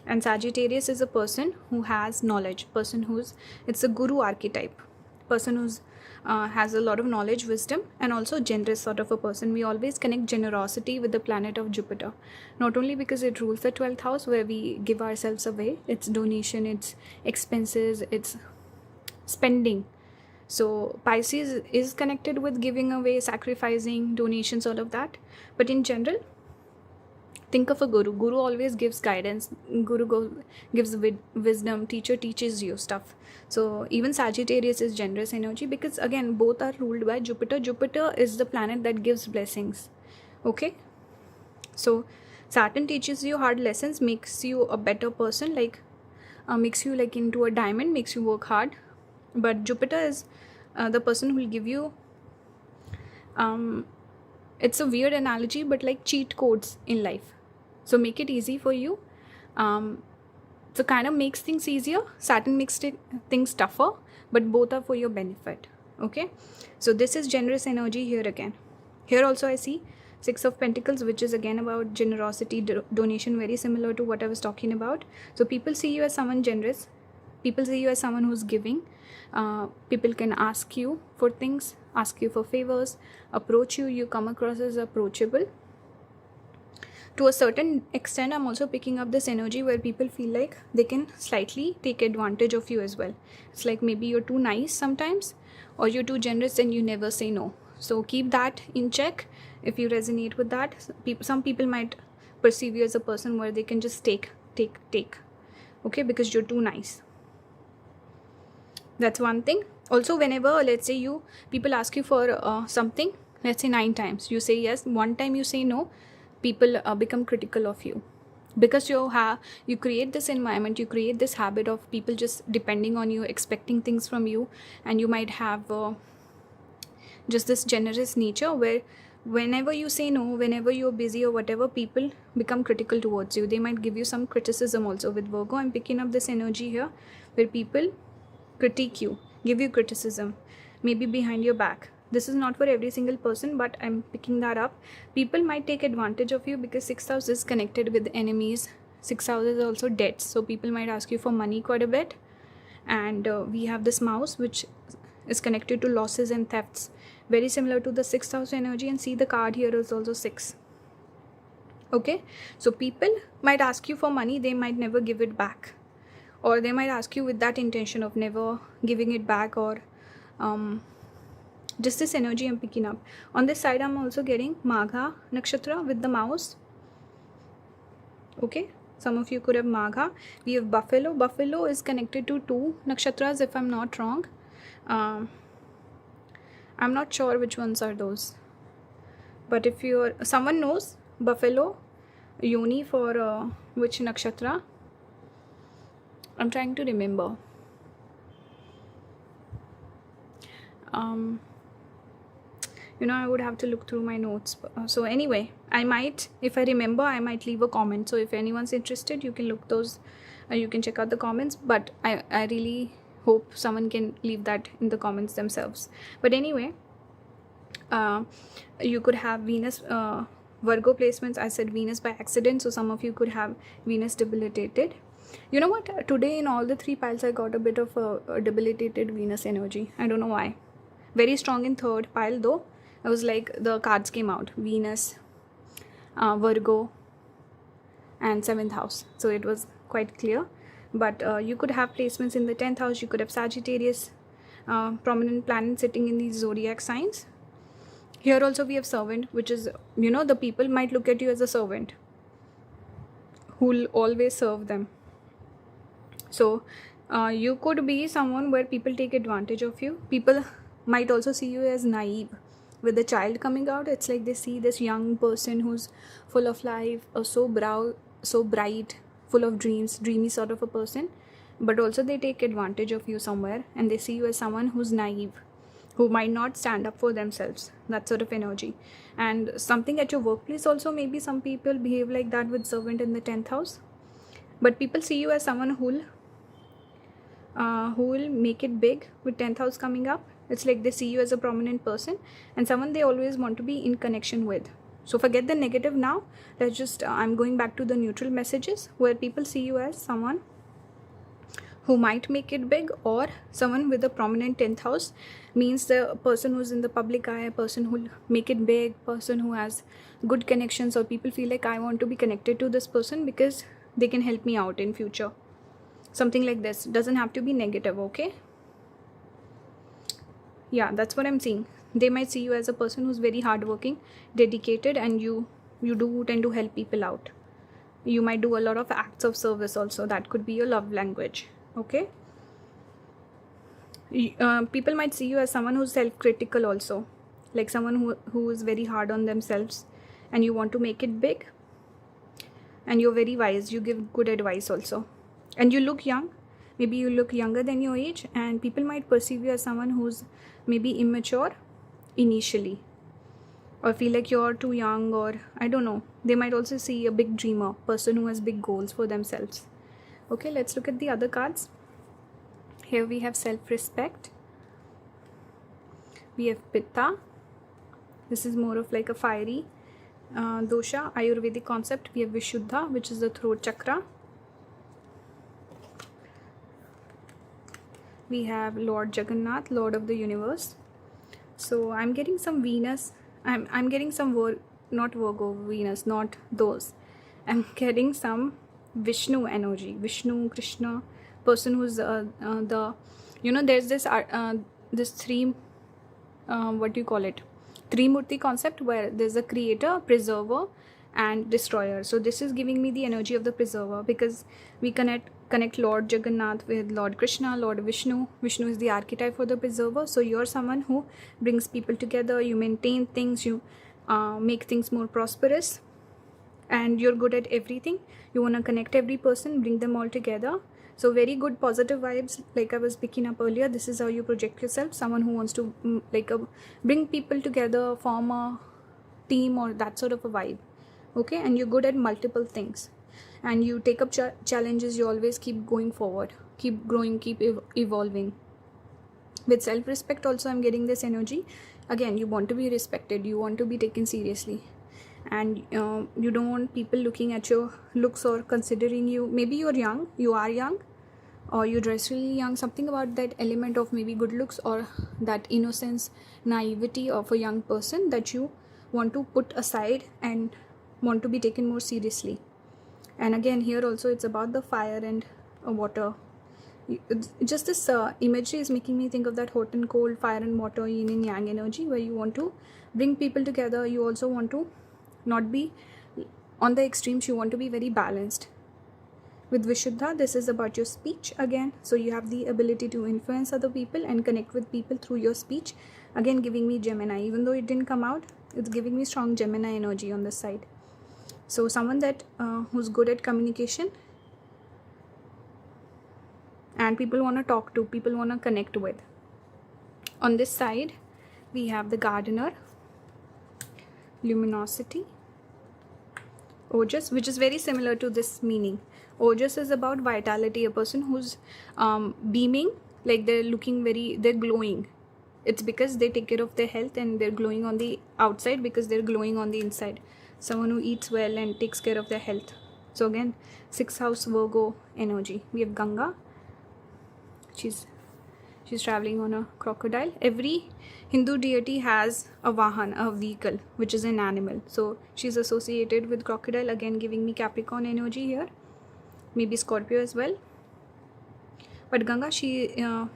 And Sagittarius is a person who has knowledge, it's a guru archetype, person who's has a lot of knowledge, wisdom, and also generous sort of a person. We always connect generosity with the planet of Jupiter, not only because it rules the 12th house where we give ourselves away, it's donation, it's expenses, it's spending. So Pisces is connected with giving away, sacrificing, donations, all of that. But in general, think of a guru. Guru always gives guidance. Guru gives wisdom. Teacher teaches you stuff. So even Sagittarius is generous energy, because again, both are ruled by Jupiter. Jupiter is the planet that gives blessings. Okay. So Saturn teaches you hard lessons, makes you a better person, like makes you like into a diamond, makes you work hard. But Jupiter is the person who will give you, it's a weird analogy, but like cheat codes in life. So make it easy for you. So kind of makes things easier. Saturn makes things tougher, but both are for your benefit. Okay. So this is generous energy here again. Here also I see 6 of Pentacles, which is again about generosity, donation, very similar to what I was talking about. So people see you as someone generous. People see you as someone who's giving. People can ask you for things, ask you for favors, approach you. You come across as approachable. To a certain extent, I'm also picking up this energy where people feel like they can slightly take advantage of you as well. It's like maybe you're too nice sometimes, or you're too generous and you never say no. So keep that in check if you resonate with that. Some people might perceive you as a person where they can just take. Okay, because you're too nice. That's one thing. Also, whenever, let's say people ask you for something, let's say 9 times, you say yes, 1 time you say no, people become critical of you, because you create this environment, you create this habit of people just depending on you, expecting things from you, and you might have just this generous nature where whenever you say no, whenever you're busy or whatever, people become critical towards you. They might give you some criticism also. With Virgo, I'm picking up this energy here where people critique you, give you criticism. maybe behind your back. This is not for every single person, but I'm picking that up. People might take advantage of you because 6th house is connected with enemies. 6th house is also debts, so people might ask you for money quite a bit. And we have this mouse, which is connected to losses and thefts, very similar to the 6th house energy. And see, the card here is also 6. Okay, so people might ask you for money, they might never give it back, or they might ask you with that intention of never giving it back, or just this energy I'm picking up. On this side, I'm also getting Magha Nakshatra with the mouse. Okay, some of you could have Magha. We have Buffalo. Buffalo is connected to 2 nakshatras, if I'm not wrong. I'm not sure which ones are those, but if someone knows Buffalo Yoni for which nakshatra, I'm trying to remember. I would have to look through my notes. So anyway, I might, if I remember, I might leave a comment. So if anyone's interested, you can look those, you can check out the comments. But I really hope someone can leave that in the comments themselves. But anyway, you could have Venus, Virgo placements. I said Venus by accident, so some of you could have Venus debilitated. You know what? Today in all the 3 piles, I got a bit of a debilitated Venus energy. I don't know why. Very strong in 3rd pile though. I was like, the cards came out, Venus, Virgo, and 7th house. So it was quite clear. But you could have placements in the 10th house. You could have Sagittarius, prominent planet sitting in these zodiac signs. Here also we have servant, which is, the people might look at you as a servant who'll always serve them. So you could be someone where people take advantage of you. People might also see you as naive. With the child coming out, it's like they see this young person who's full of life, so bright, full of dreams, dreamy sort of a person. But also they take advantage of you somewhere, and they see you as someone who's naive, who might not stand up for themselves. That sort of energy. And something at your workplace also, maybe some people behave like that with servant in the 10th house. But people see you as someone who will make it big with 10th house coming up. It's like they see you as a prominent person and someone they always want to be in connection with. So forget the negative now. Let's just, I'm going back to the neutral messages where people see you as someone who might make it big, or someone with a prominent 10th house means the person who's in the public eye, a person who'll make it big, person who has good connections, or people feel like I want to be connected to this person because they can help me out in future. Something like this. Doesn't have to be negative, okay? Yeah, that's what I'm seeing. They might see you as a person who's very hardworking, dedicated, and you do tend to help people out. You might do a lot of acts of service also. That could be your love language, okay? People might see you as someone who's self-critical also, like someone who is very hard on themselves and you want to make it big, and you're very wise. You give good advice also, and you look young. Maybe you look younger than your age, and people might perceive you as someone who's maybe immature initially, or feel like you're too young, or I don't know. They might also see a big dreamer, person who has big goals for themselves. Okay, let's look at the other cards. Here we have self-respect. We have Pitta. This is more of like a fiery dosha, Ayurvedic concept. We have Vishuddha, which is the throat chakra. We have Lord Jagannath, Lord of the Universe. So I'm getting some Venus. I'm getting some not Virgo, Venus, not those. I'm getting some Vishnu energy, Vishnu, Krishna, person who's there's this three, what do you call it? Trimurti concept, where there's a creator, preserver, and destroyer. So this is giving me the energy of the preserver, because we connect Lord Jagannath with Lord Krishna, Lord Vishnu. Vishnu is the archetype for the preserver. So you're someone who brings people together, you maintain things, you make things more prosperous, and you're good at everything. You want to connect every person, bring them all together. So very good positive vibes, like I was picking up earlier. This is how you project yourself, someone who wants to bring people together, form a team, or that sort of a vibe. Okay, and you're good at multiple things, and you take up challenges. You always keep going forward, keep growing, keep evolving. With self-respect also I'm getting this energy. Again, you want to be respected, you want to be taken seriously, and you don't want people looking at your looks or considering you. Maybe you are young, or you dress really young, something about that element of maybe good looks or that innocence, naivety of a young person that you want to put aside and want to be taken more seriously. And again, here also it's about the fire and water. Just this imagery is making me think of that hot and cold, fire and water, yin and yang energy, where you want to bring people together. You also want to not be on the extremes, you want to be very balanced. With Vishuddha, this is about your speech again. So you have the ability to influence other people and connect with people through your speech. Again, giving me Gemini. Even though it didn't come out, it's giving me strong Gemini energy on this side. So someone that who's good at communication, and people want to talk to, people want to connect with. On this side, we have the gardener, luminosity, Ojas, which is very similar to this meaning. Ojas is about vitality, a person who's beaming, like they're glowing. It's because they take care of their health and they're glowing on the outside because they're glowing on the inside. Someone who eats well and takes care of their health. So again, 6th house Virgo energy. We have Ganga. She's traveling on a crocodile. Every Hindu deity has a vahan, a vehicle, which is an animal. So she's associated with crocodile, again giving me Capricorn energy here. Maybe Scorpio as well. But Ganga, she's the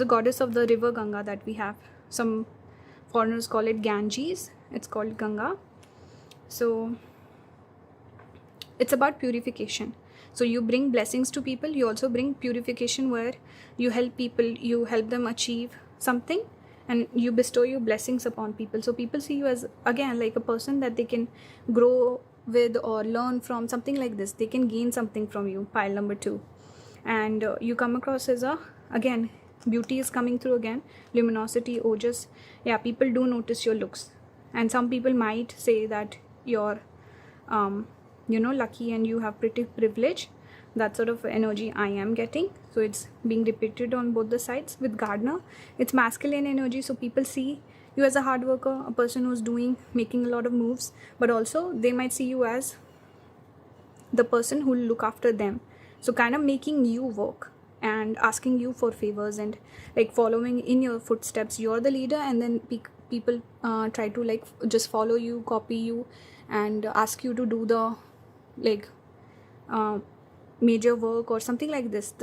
goddess of the river Ganga that we have. Some foreigners call it Ganges. It's called Ganga. So it's about purification. So you bring blessings to people. You also bring purification, where you help people, you help them achieve something, and you bestow your blessings upon people. So people see you as, again, like a person that they can grow with or learn from, something like this. They can gain something from you. Pile number 2. And you come across as again, beauty is coming through again. Luminosity, Ojas. Yeah, people do notice your looks. And some people might say that you're lucky and you have pretty privilege. That sort of energy I am getting. So it's being repeated on both the sides. With gardener, it's masculine energy. So people see you as a hard worker, a person who's making a lot of moves, but also they might see you as the person who will look after them. So kind of making you work and asking you for favors and like following in your footsteps. You're the leader, and then people try to like just follow you, copy you, and ask you to do the major work or something like this.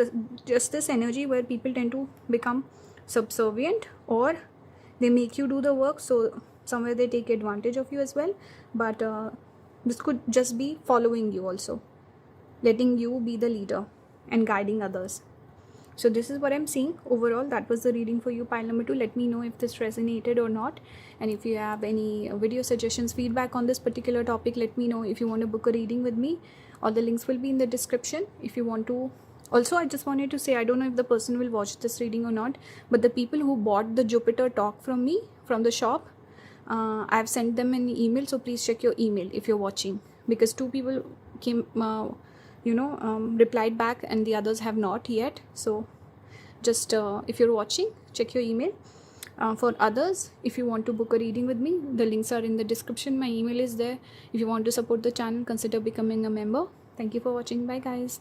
Just this energy where people tend to become subservient, or they make you do the work, so somewhere they take advantage of you as well. But this could just be following you also, letting you be the leader and guiding others. So this is what I'm seeing overall. That was the reading for you, pile number 2. Let me know if this resonated or not, and if you have any video suggestions, feedback on this particular topic, let me know. If you want to book a reading with me, all the links will be in the description. If you want to, also I just wanted to say, I don't know if the person will watch this reading or not, but the people who bought the Jupiter talk from me from the shop, I've sent them an email, so please check your email if you're watching, because 2 people came replied back and the others have not yet. So just if you're watching, check your email. For others, if you want to book a reading with me, the links are in the description. My email is there. If you want to support the channel, consider becoming a member. Thank you for watching. Bye guys.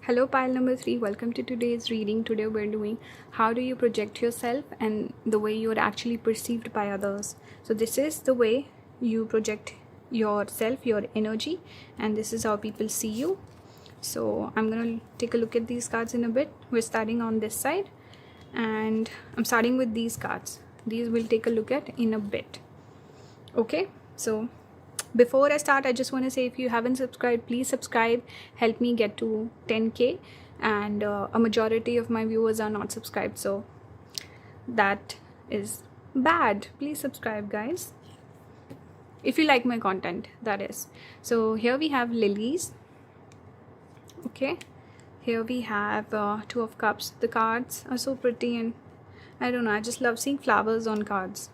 Hello, pile number 3. Welcome to today's reading. Today we're doing how do you project yourself and the way you're actually perceived by others. So this is the way you project yourself, your energy, and this is how people see you. So I'm gonna take a look at these cards in a bit. We're starting on this side, and I'm starting with these cards. These we'll take a look at in a bit. Okay, so before I start, I just want to say, if you haven't subscribed, please subscribe. Help me get to 10k, and a majority of my viewers are not subscribed, so that is bad. Please subscribe, guys, if you like my content, that is. So here we have lilies. Okay, here we have 2 of cups. The cards are so pretty, and I don't know, I just love seeing flowers on cards.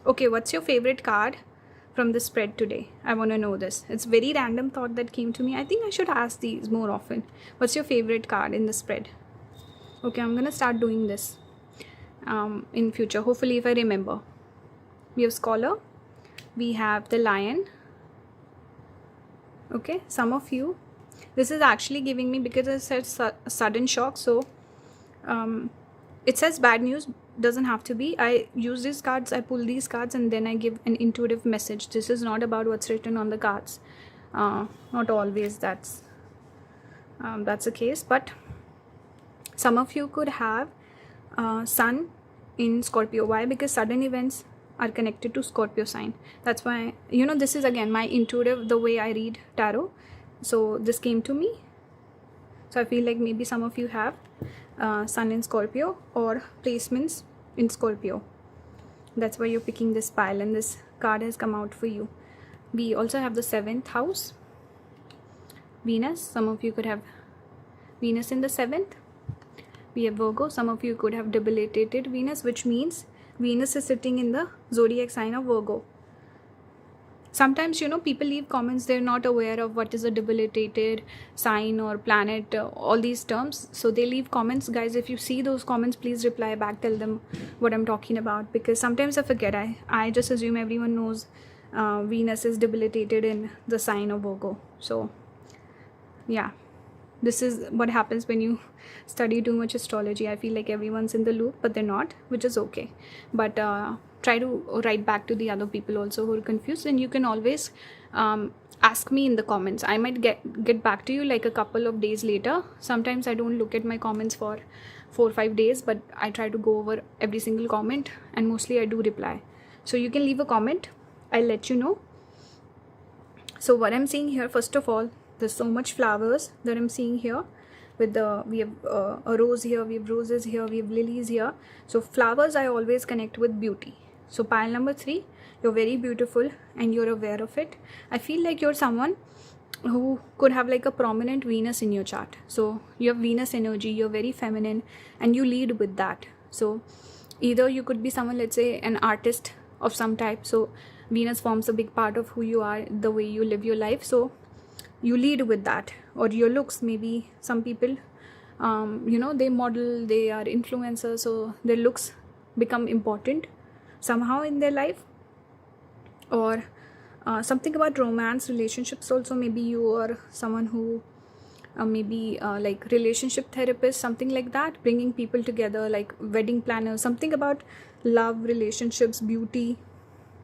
Okay, what's your favorite card from the spread today? I want to know this. It's very random thought that came to me. I think I should ask these more often. What's your favorite card in the spread? Okay, I'm gonna start doing this in future, hopefully, if I remember. We have Scholar, we have the Lion. Okay, some of you, this is actually giving me, because it says sudden shock, so it says bad news, doesn't have to be. I use these cards, I pull these cards, and then I give an intuitive message. This is not about what's written on the cards. Not always that's the case, but some of you could have Sun in Scorpio. Why? Because sudden events are connected to Scorpio sign. That's why, this is again my intuitive, the way I read tarot. So this came to me. So I feel like maybe some of you have Sun in Scorpio or placements in Scorpio. That's why you're picking this pile and this card has come out for you. We also have the 7th house, Venus. Some of you could have Venus in the 7th. We have Virgo. Some of you could have debilitated Venus, which means Venus is sitting in the zodiac sign of Virgo. Sometimes, people leave comments, they're not aware of what is a debilitated sign or planet, all these terms. So they leave comments. Guys, if you see those comments, please reply back, tell them what I'm talking about, because sometimes I forget. I just assume everyone knows Venus is debilitated in the sign of Virgo. So yeah, this is what happens when you study too much astrology. I feel like everyone's in the loop, but they're not, which is okay. But try to write back to the other people also who are confused, and you can always ask me in the comments. I might get back to you like a couple of days later. Sometimes I don't look at my comments for 4 or 5 days, but I try to go over every single comment, and mostly I do reply. So you can leave a comment, I'll let you know. So what I'm seeing here, first of all, there's so much flowers that I'm seeing here. We have a rose here, we have roses here, we have lilies here. So flowers I always connect with beauty. So pile number 3, you're very beautiful and you're aware of it. I feel like you're someone who could have like a prominent Venus in your chart. So you have Venus energy, you're very feminine and you lead with that. So either you could be someone, let's say an artist of some type. So Venus forms a big part of who you are, the way you live your life. So you lead with that, or your looks. Maybe some people they model, they are influencers, so their looks become important somehow in their life. Or something about romance, relationships also. Maybe you are someone who maybe like relationship therapist, something like that, bringing people together, like wedding planner, something about love, relationships, beauty.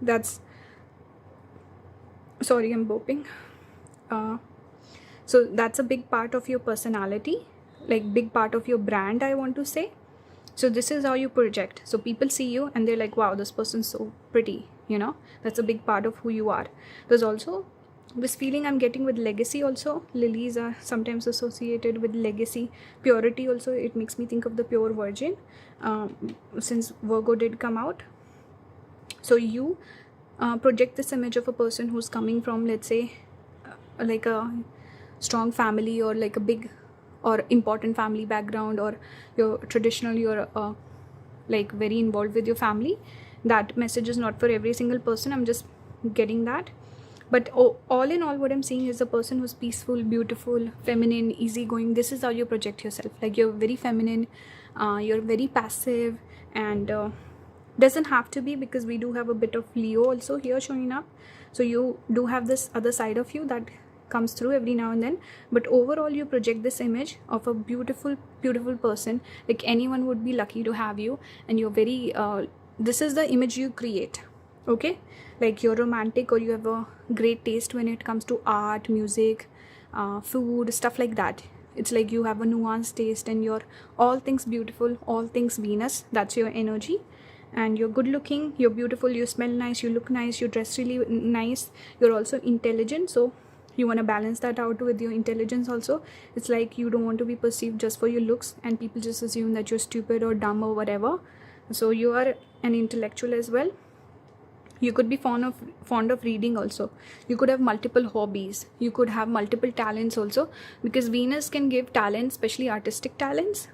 That's, sorry, I'm burping. So that's a big part of your personality, like big part of your brand, I want to say. So this is how you project. So people see you and they're like, wow, this person's so pretty, that's a big part of who you are. There's also this feeling I'm getting with legacy also. Lilies are sometimes associated with legacy. Purity also, it makes me think of the pure virgin, since Virgo did come out. So you project this image of a person who's coming from, let's say, like a strong family, or like a big or important family background, or you're traditional, you're like very involved with your family. That message is not for every single person, I'm just getting that. But all in all, what I'm seeing is a person who's peaceful, beautiful, feminine, easygoing. This is how you project yourself. Like you're very feminine, you're very passive, and doesn't have to be, because we do have a bit of Leo also here showing up. So you do have this other side of you that comes through every now and then, but overall you project this image of a beautiful person. Like anyone would be lucky to have you, and you're very this is the image you create. Okay, like you're romantic, or you have a great taste when it comes to art, music, food, stuff like that. It's like you have a nuanced taste, and you're all things beautiful, all things Venus. That's your energy. And you're good looking, you're beautiful, you smell nice, you look nice, you dress really nice. You're also intelligent, so you want to balance that out with your intelligence also. It's like you don't want to be perceived just for your looks, and people just assume that you're stupid or dumb or whatever. So you are an intellectual as well. You could be fond of reading also. You could have multiple hobbies. You could have multiple talents also, because Venus can give talents, especially artistic talents.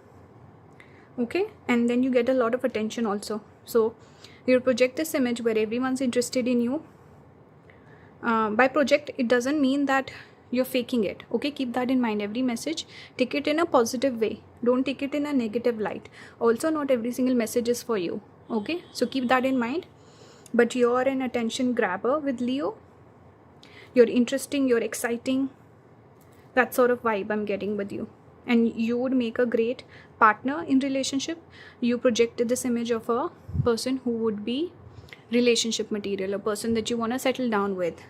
Okay, and then you get a lot of attention also. So you project this image where everyone's interested in you. By project, it doesn't mean that you're faking it. Okay, keep that in mind. Every message, take it in a positive way. Don't take it in a negative light. Also, not every single message is for you. Okay, so keep that in mind. But you're an attention grabber with Leo. You're interesting, you're exciting. That sort of vibe I'm getting with you. And you would make a great partner in relationship. You projected this image of a person who would be relationship material, a person that you want to settle down with.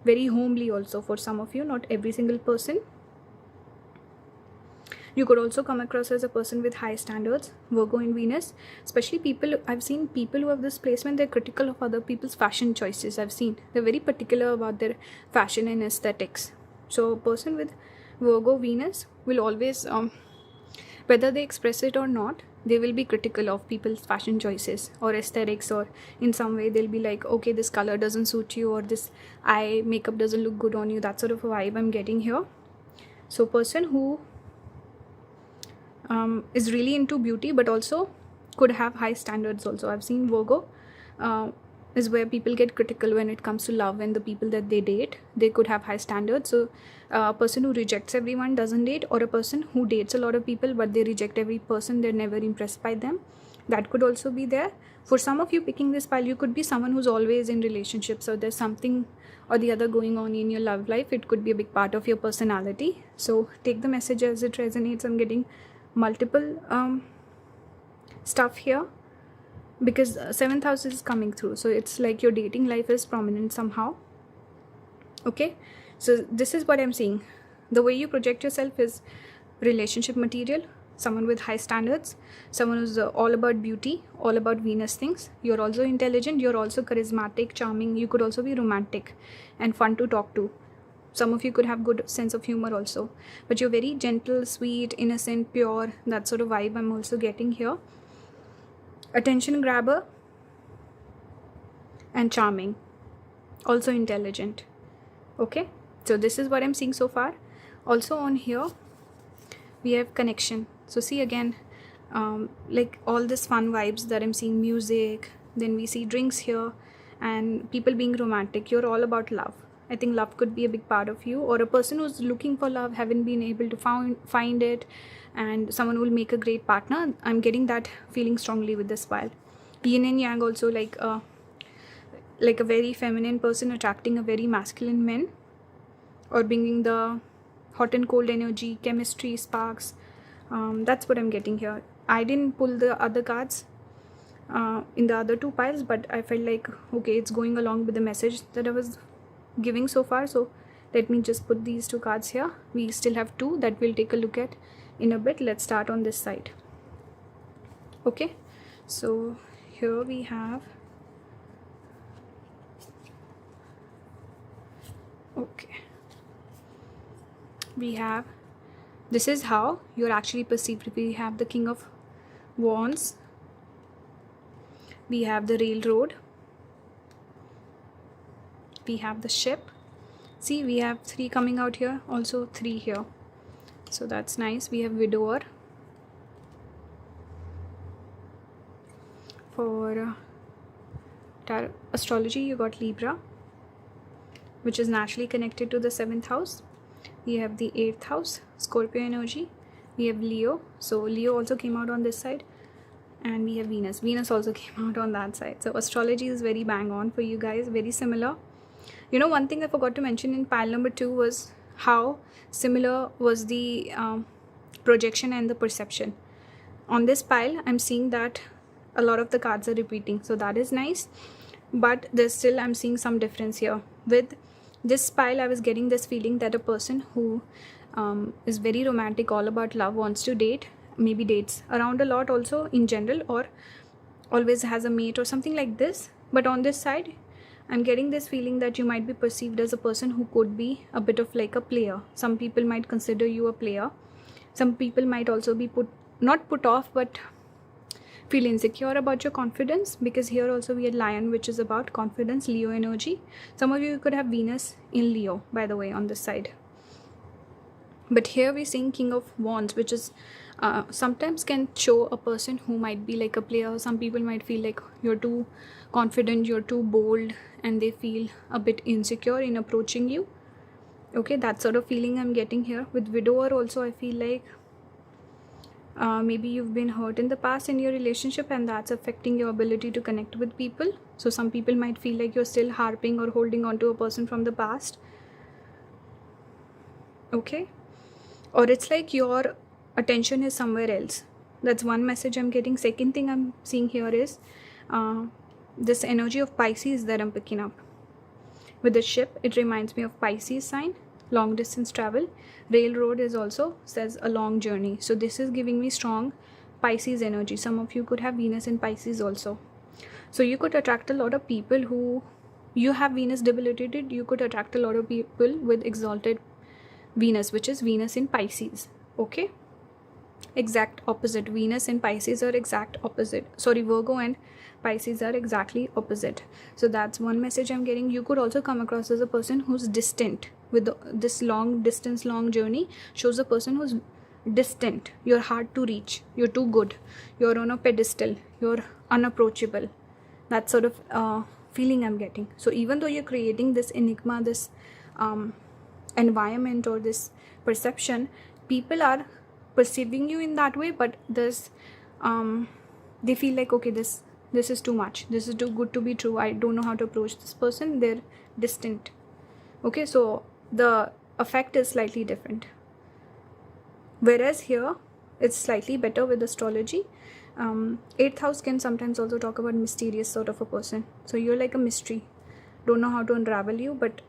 Very homely also for some of you, not every single person. You could also come across as a person with high standards, Virgo in Venus. Especially people, I've seen people who have this placement, they're critical of other people's fashion choices. I've seen they're very particular about their fashion and aesthetics. So a person with Virgo Venus will always, whether they express it or not, they will be critical of people's fashion choices or aesthetics, or in some way they'll be like, okay, this color doesn't suit you, or this eye makeup doesn't look good on you. That sort of a vibe I'm getting here. So person who is really into beauty but also could have high standards also. I've seen Virgo is where people get critical when it comes to love and the people that they date. They could have high standards. So a person who rejects everyone, doesn't date, or a person who dates a lot of people but they reject every person, they're never impressed by them. That could also be there. For some of you picking this pile, you could be someone who's always in relationships, or there's something or the other going on in your love life. It could be a big part of your personality. So take the message as it resonates. I'm getting multiple stuff here because 7th house is coming through. So it's like your dating life is prominent somehow. Okay, so this is what I'm seeing. The way you project yourself is relationship material, someone with high standards, someone who's all about beauty, all about Venus things. You're also intelligent, you're also charismatic, charming. You could also be romantic and fun to talk to. Some of you could have good sense of humor also, but you're very gentle, sweet, innocent, pure. That sort of vibe I'm also getting here. Attention grabber and charming, also intelligent. Okay, so this is what I'm seeing so far. Also on here we have connection. So see again, like all this fun vibes that I'm seeing, music, then we see drinks here and people being romantic. You're all about love. I think love could be a big part of you, or a person who's looking for love, haven't been able to find it, and someone will make a great partner. I'm getting that feeling strongly with this pile. Yin and yang also, like a very feminine person attracting a very masculine man, or bringing the hot and cold energy, chemistry, sparks. That's what I'm getting here. I didn't pull the other cards in the other two piles, but I felt like, okay, it's going along with the message that I was giving so far. So let me just put these two cards here. We still have two that we'll take a look at in a bit. Let's start on this side. Okay, so here we have, okay, we have, this is how you're actually perceived. We have the King of Wands, we have the Railroad, we have the Ship. See, we have 3 coming out here, also 3 here, so that's nice. We have Widower. For astrology, you got Libra, which is naturally connected to the 7th house. We have the 8th house, Scorpio energy. We have Leo, so Leo also came out on this side. And we have Venus. Venus also came out on that side. So astrology is very bang on for you guys, very similar. You know, one thing I forgot to mention in pile number 2 was how similar was the projection and the perception. On this pile, I'm seeing that a lot of the cards are repeating, so that is nice. But there's still, I'm seeing some difference here. With this pile, I was getting this feeling that a person who is very romantic, all about love, wants to date, maybe dates around a lot also in general, or always has a mate or something like this. But on this side, I'm getting this feeling that you might be perceived as a person who could be a bit of like a player. Some people might consider you a player. Some people might also be not put off, but feel insecure about your confidence, because here also we had Lion, which is about confidence, Leo energy. Some of you could have Venus in Leo, by the way, on this side. But here we're seeing King of Wands, which is sometimes can show a person who might be like a player. Some people might feel like you're too confident, you're too bold, and they feel a bit insecure in approaching you. Okay, that sort of feeling I'm getting here. With widower also, I feel like maybe you've been hurt in the past in your relationship, and that's affecting your ability to connect with people. So some people might feel like you're still harping or holding on to a person from the past. Okay, or it's like your attention is somewhere else. That's one message I'm getting. Second thing I'm seeing here is this energy of Pisces that I'm picking up. With the ship, it reminds me of Pisces sign, long distance travel. Railroad is also says a long journey. So this is giving me strong Pisces energy. Some of you could have Venus in Pisces also. So you could attract a lot of people who, you have Venus debilitated, you could attract a lot of people with exalted Venus, which is Venus in Pisces. Okay, exact opposite. Venus and Pisces are exact opposite. Sorry, Virgo and Pisces are exactly opposite. So that's one message I'm getting. You could also come across as a person who's distant. With this long distance, long journey shows a person who's distant. You're hard to reach, you're too good, you're on a pedestal, you're unapproachable. That sort of feeling I'm getting. So even though you're creating this enigma, this environment or this perception, people are perceiving you in that way, but this they feel like, okay, this is too much, this is too good to be true, I don't know how to approach this person, they're distant. Okay, so the effect is slightly different, whereas here it's slightly better with astrology. 8th house can sometimes also talk about mysterious sort of a person. So you're like a mystery, don't know how to unravel you, but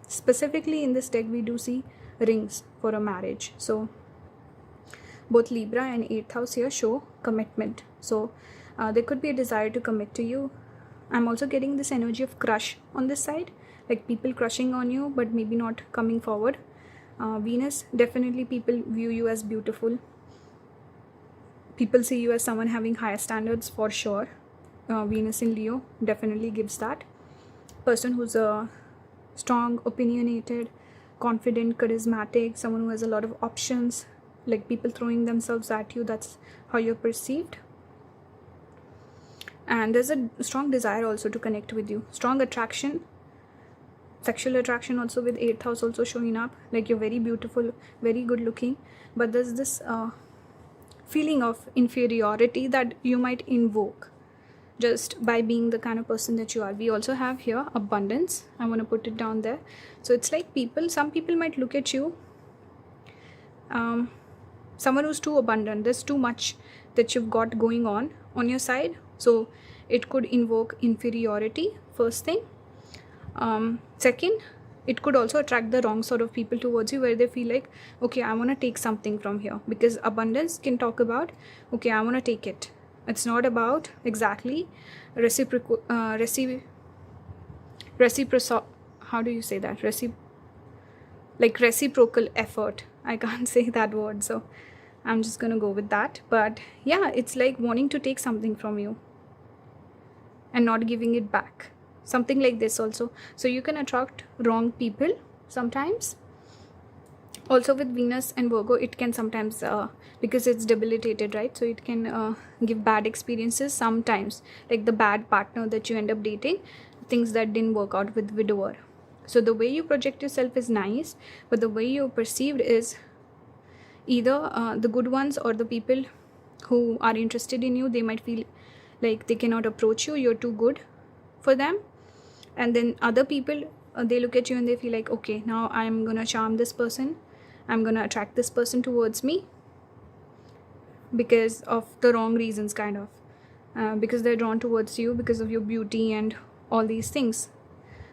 specifically in this deck we do see rings for a marriage. So both Libra and 8th house here show commitment. So there could be a desire to commit to you. I'm also getting this energy of crush on this side, like people crushing on you but maybe not coming forward. Venus, definitely people view you as beautiful. People see you as someone having higher standards for sure. Venus in Leo definitely gives that. Person who's a strong, opinionated, confident, charismatic, someone who has a lot of options, like people throwing themselves at you, that's how you're perceived. And there's a strong desire also to connect with you, strong attraction, sexual attraction also, with 8th house also showing up, like you're very beautiful, very good looking, but there's this feeling of inferiority that you might invoke just by being the kind of person that you are. We also have here abundance. I want to put it down there. So it's like some people might look at you, someone who's too abundant, there's too much that you've got going on your side, so it could invoke inferiority, first thing. Second, it could also attract the wrong sort of people towards you, where they feel like, okay, I want to take something from here, because abundance can talk about, okay, I want to take it. It's not about exactly reciprocal, how do you say that? Reciprocal effort. I can't say that word, so I'm just gonna go with that. But yeah, it's like wanting to take something from you and not giving it back. Something like this also. So you can attract wrong people sometimes. Also with Venus and Virgo, it can sometimes, because it's debilitated, right? So it can give bad experiences sometimes, like the bad partner that you end up dating, things that didn't work out with widower. So the way you project yourself is nice, but the way you're perceived is either the good ones or the people who are interested in you, they might feel like they cannot approach you, you're too good for them. And then other people, they look at you and they feel like, okay, now I'm gonna charm this person, I'm gonna attract this person towards me because of the wrong reasons, kind of, because they're drawn towards you because of your beauty and all these things,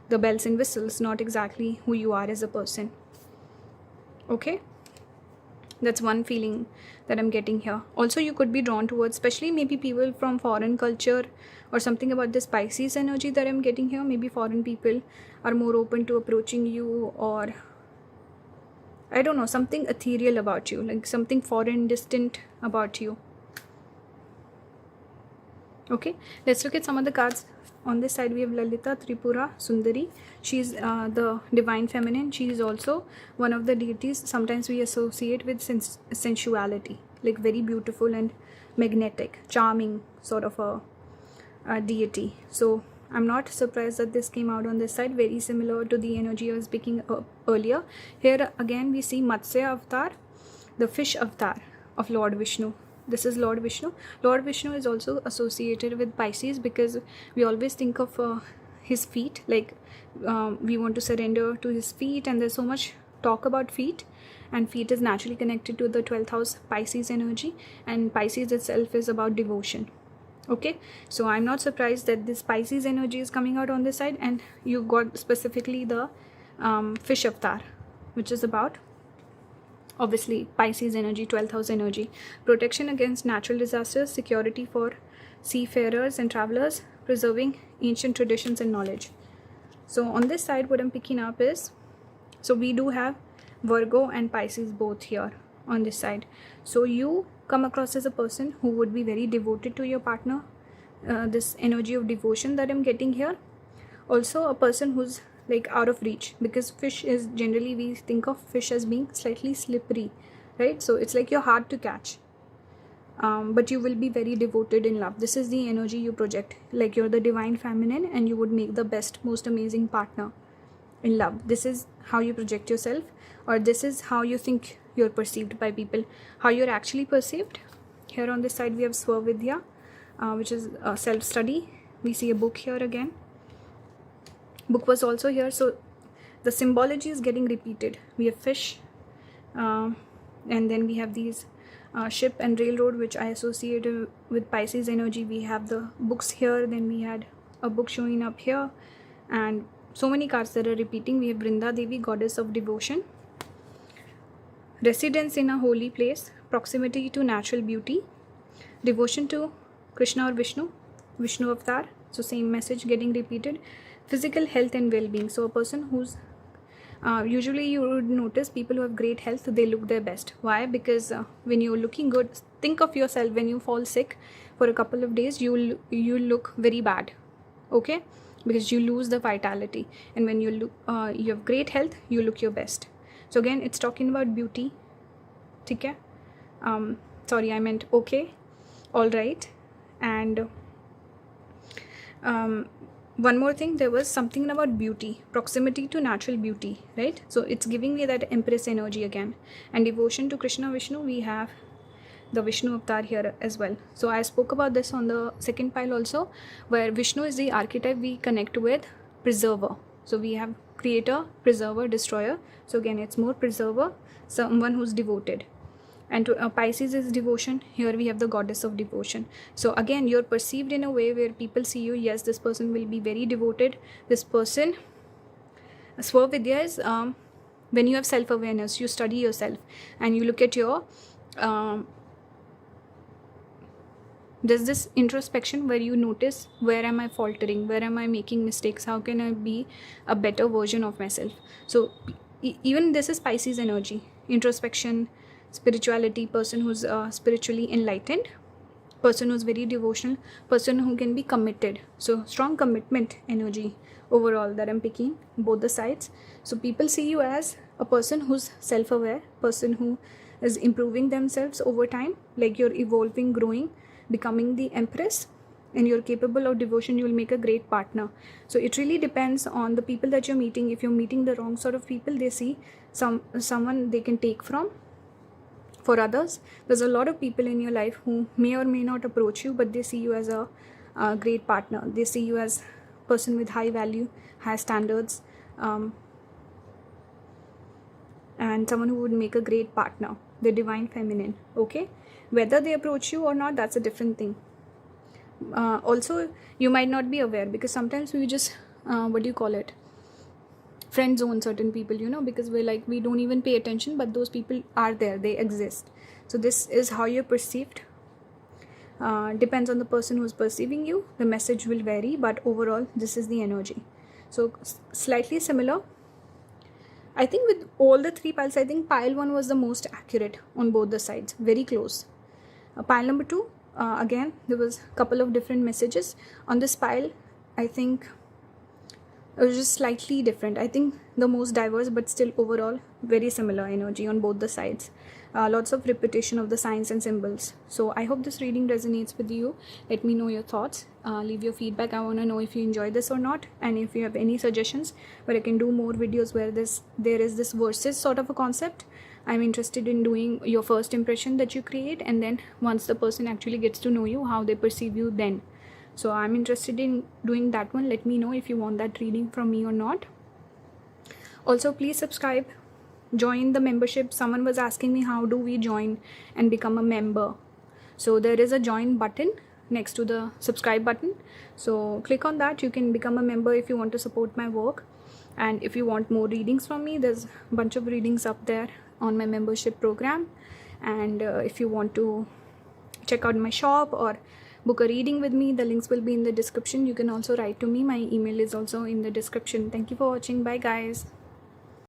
the bells and whistles, not exactly who you are as a person. Okay, that's one feeling that I'm getting here. Also, you could be drawn towards, especially maybe people from foreign culture or something about this Pisces energy that I'm getting here. Maybe foreign people are more open to approaching you, or I don't know, something ethereal about you, like something foreign, distant about you. Okay, let's look at some of the cards. On this side we have Lalita, Tripura, Sundari. She's the divine feminine. She is also one of the deities sometimes we associate with sensuality. like very beautiful and magnetic, charming sort of a deity. So I'm not surprised that this came out on this side, very similar to the energy I was speaking earlier. Here again we see Matsya avatar, the fish avatar of Lord Vishnu. This is Lord Vishnu. Lord Vishnu is also associated with Pisces because we always think of his feet, like we want to surrender to his feet, and there's so much talk about feet, and feet is naturally connected to the 12th house Pisces energy, and Pisces itself is about devotion. Okay, so I'm not surprised that this Pisces energy is coming out on this side, and you got specifically the fish avatar, which is about obviously Pisces energy, 12th house energy, protection against natural disasters, security for seafarers and travelers, preserving ancient traditions and knowledge. So on this side what I'm picking up is, so we do have Virgo and Pisces both here on this side. So you come across as a person who would be very devoted to your partner, this energy of devotion that I'm getting here. Also a person who's like out of reach, because fish is generally, we think of fish as being slightly slippery, right? So it's like you're hard to catch, but you will be very devoted in love. This is the energy you project, like you're the divine feminine and you would make the best, most amazing partner in love. This is how you project yourself, or this is how you think you're perceived by people, how you're actually perceived. Here on this side we have Swavidya, which is self-study. We see a book here again. Book was also here, so the symbology is getting repeated. We have fish, and then we have these ship and railroad, which I associate with Pisces energy. We have the books here, then we had a book showing up here, and so many cards that are repeating. We have Brinda Devi, goddess of devotion, residence in a holy place, proximity to natural beauty, devotion to Krishna or Vishnu, Vishnu avatar. So same message getting repeated. Physical health and well-being. So a person who's usually you would notice people who have great health, they look their best. Why? Because when you're looking good, think of yourself when you fall sick for a couple of days, you look very bad. Okay, because you lose the vitality, and when you look you have great health, you look your best. So again it's talking about beauty. Okay, sorry, I meant okay, all right. And one more thing, there was something about beauty, proximity to natural beauty, right? So it's giving me that Empress energy again. And devotion to Krishna Vishnu, we have the Vishnu avatar here as well. So I spoke about this on the second pile also, where Vishnu is the archetype we connect with preserver. So we have creator, preserver, destroyer. So again it's more preserver, someone who's devoted. And to Pisces is devotion. Here we have the goddess of devotion. So again you're perceived in a way where people see you, yes, this person will be very devoted. This person, Swavidya is when you have self-awareness, you study yourself and you look at your there's this introspection where you notice, where am I faltering, where am I making mistakes, how can I be a better version of myself. So even this is Pisces energy, introspection, spirituality, person who's spiritually enlightened, person who's very devotional, person who can be committed. So strong commitment energy overall that I'm picking both the sides. So people see you as a person who's self-aware, person who is improving themselves over time, like you're evolving, growing, becoming the Empress, and you're capable of devotion, you will make a great partner. So it really depends on the people that you're meeting. If you're meeting the wrong sort of people, they see someone they can take from. For others, there's a lot of people in your life who may or may not approach you, but they see you as a great partner. They see you as a person with high value, high standards, and someone who would make a great partner, the divine feminine. Okay, whether they approach you or not, that's a different thing. Also you might not be aware, because sometimes we just friend zone certain people, because we're like, we don't even pay attention, but those people are there, they exist. So this is how you're perceived. Depends on the person who's perceiving you, the message will vary, but overall this is the energy. So slightly similar, I think, with all the three piles. I think pile 1 was the most accurate on both the sides, very close. Pile number 2, again there was a couple of different messages on this pile. I think it was just slightly different. I think the most diverse, but still overall very similar energy on both the sides. lots of repetition of the signs and symbols. So I hope this reading resonates with you. Let me know your thoughts. Leave your feedback. I want to know if you enjoy this or not, and if you have any suggestions where I can do more videos where there is this versus sort of a concept. I'm interested in doing your first impression that you create, and then once the person actually gets to know you, how they perceive you then. So I'm interested in doing that one. Let me know if you want that reading from me or not. Also, please subscribe, join the membership. Someone was asking me how do we join and become a member. So there is a join button next to the subscribe button, so click on that. You can become a member if you want to support my work, and if you want more readings from me, there's a bunch of readings up there on my membership program. And if you want to check out my shop or book a reading with me, the links will be in the description. You can also write to me. My email is also in the description. Thank you for watching. Bye guys.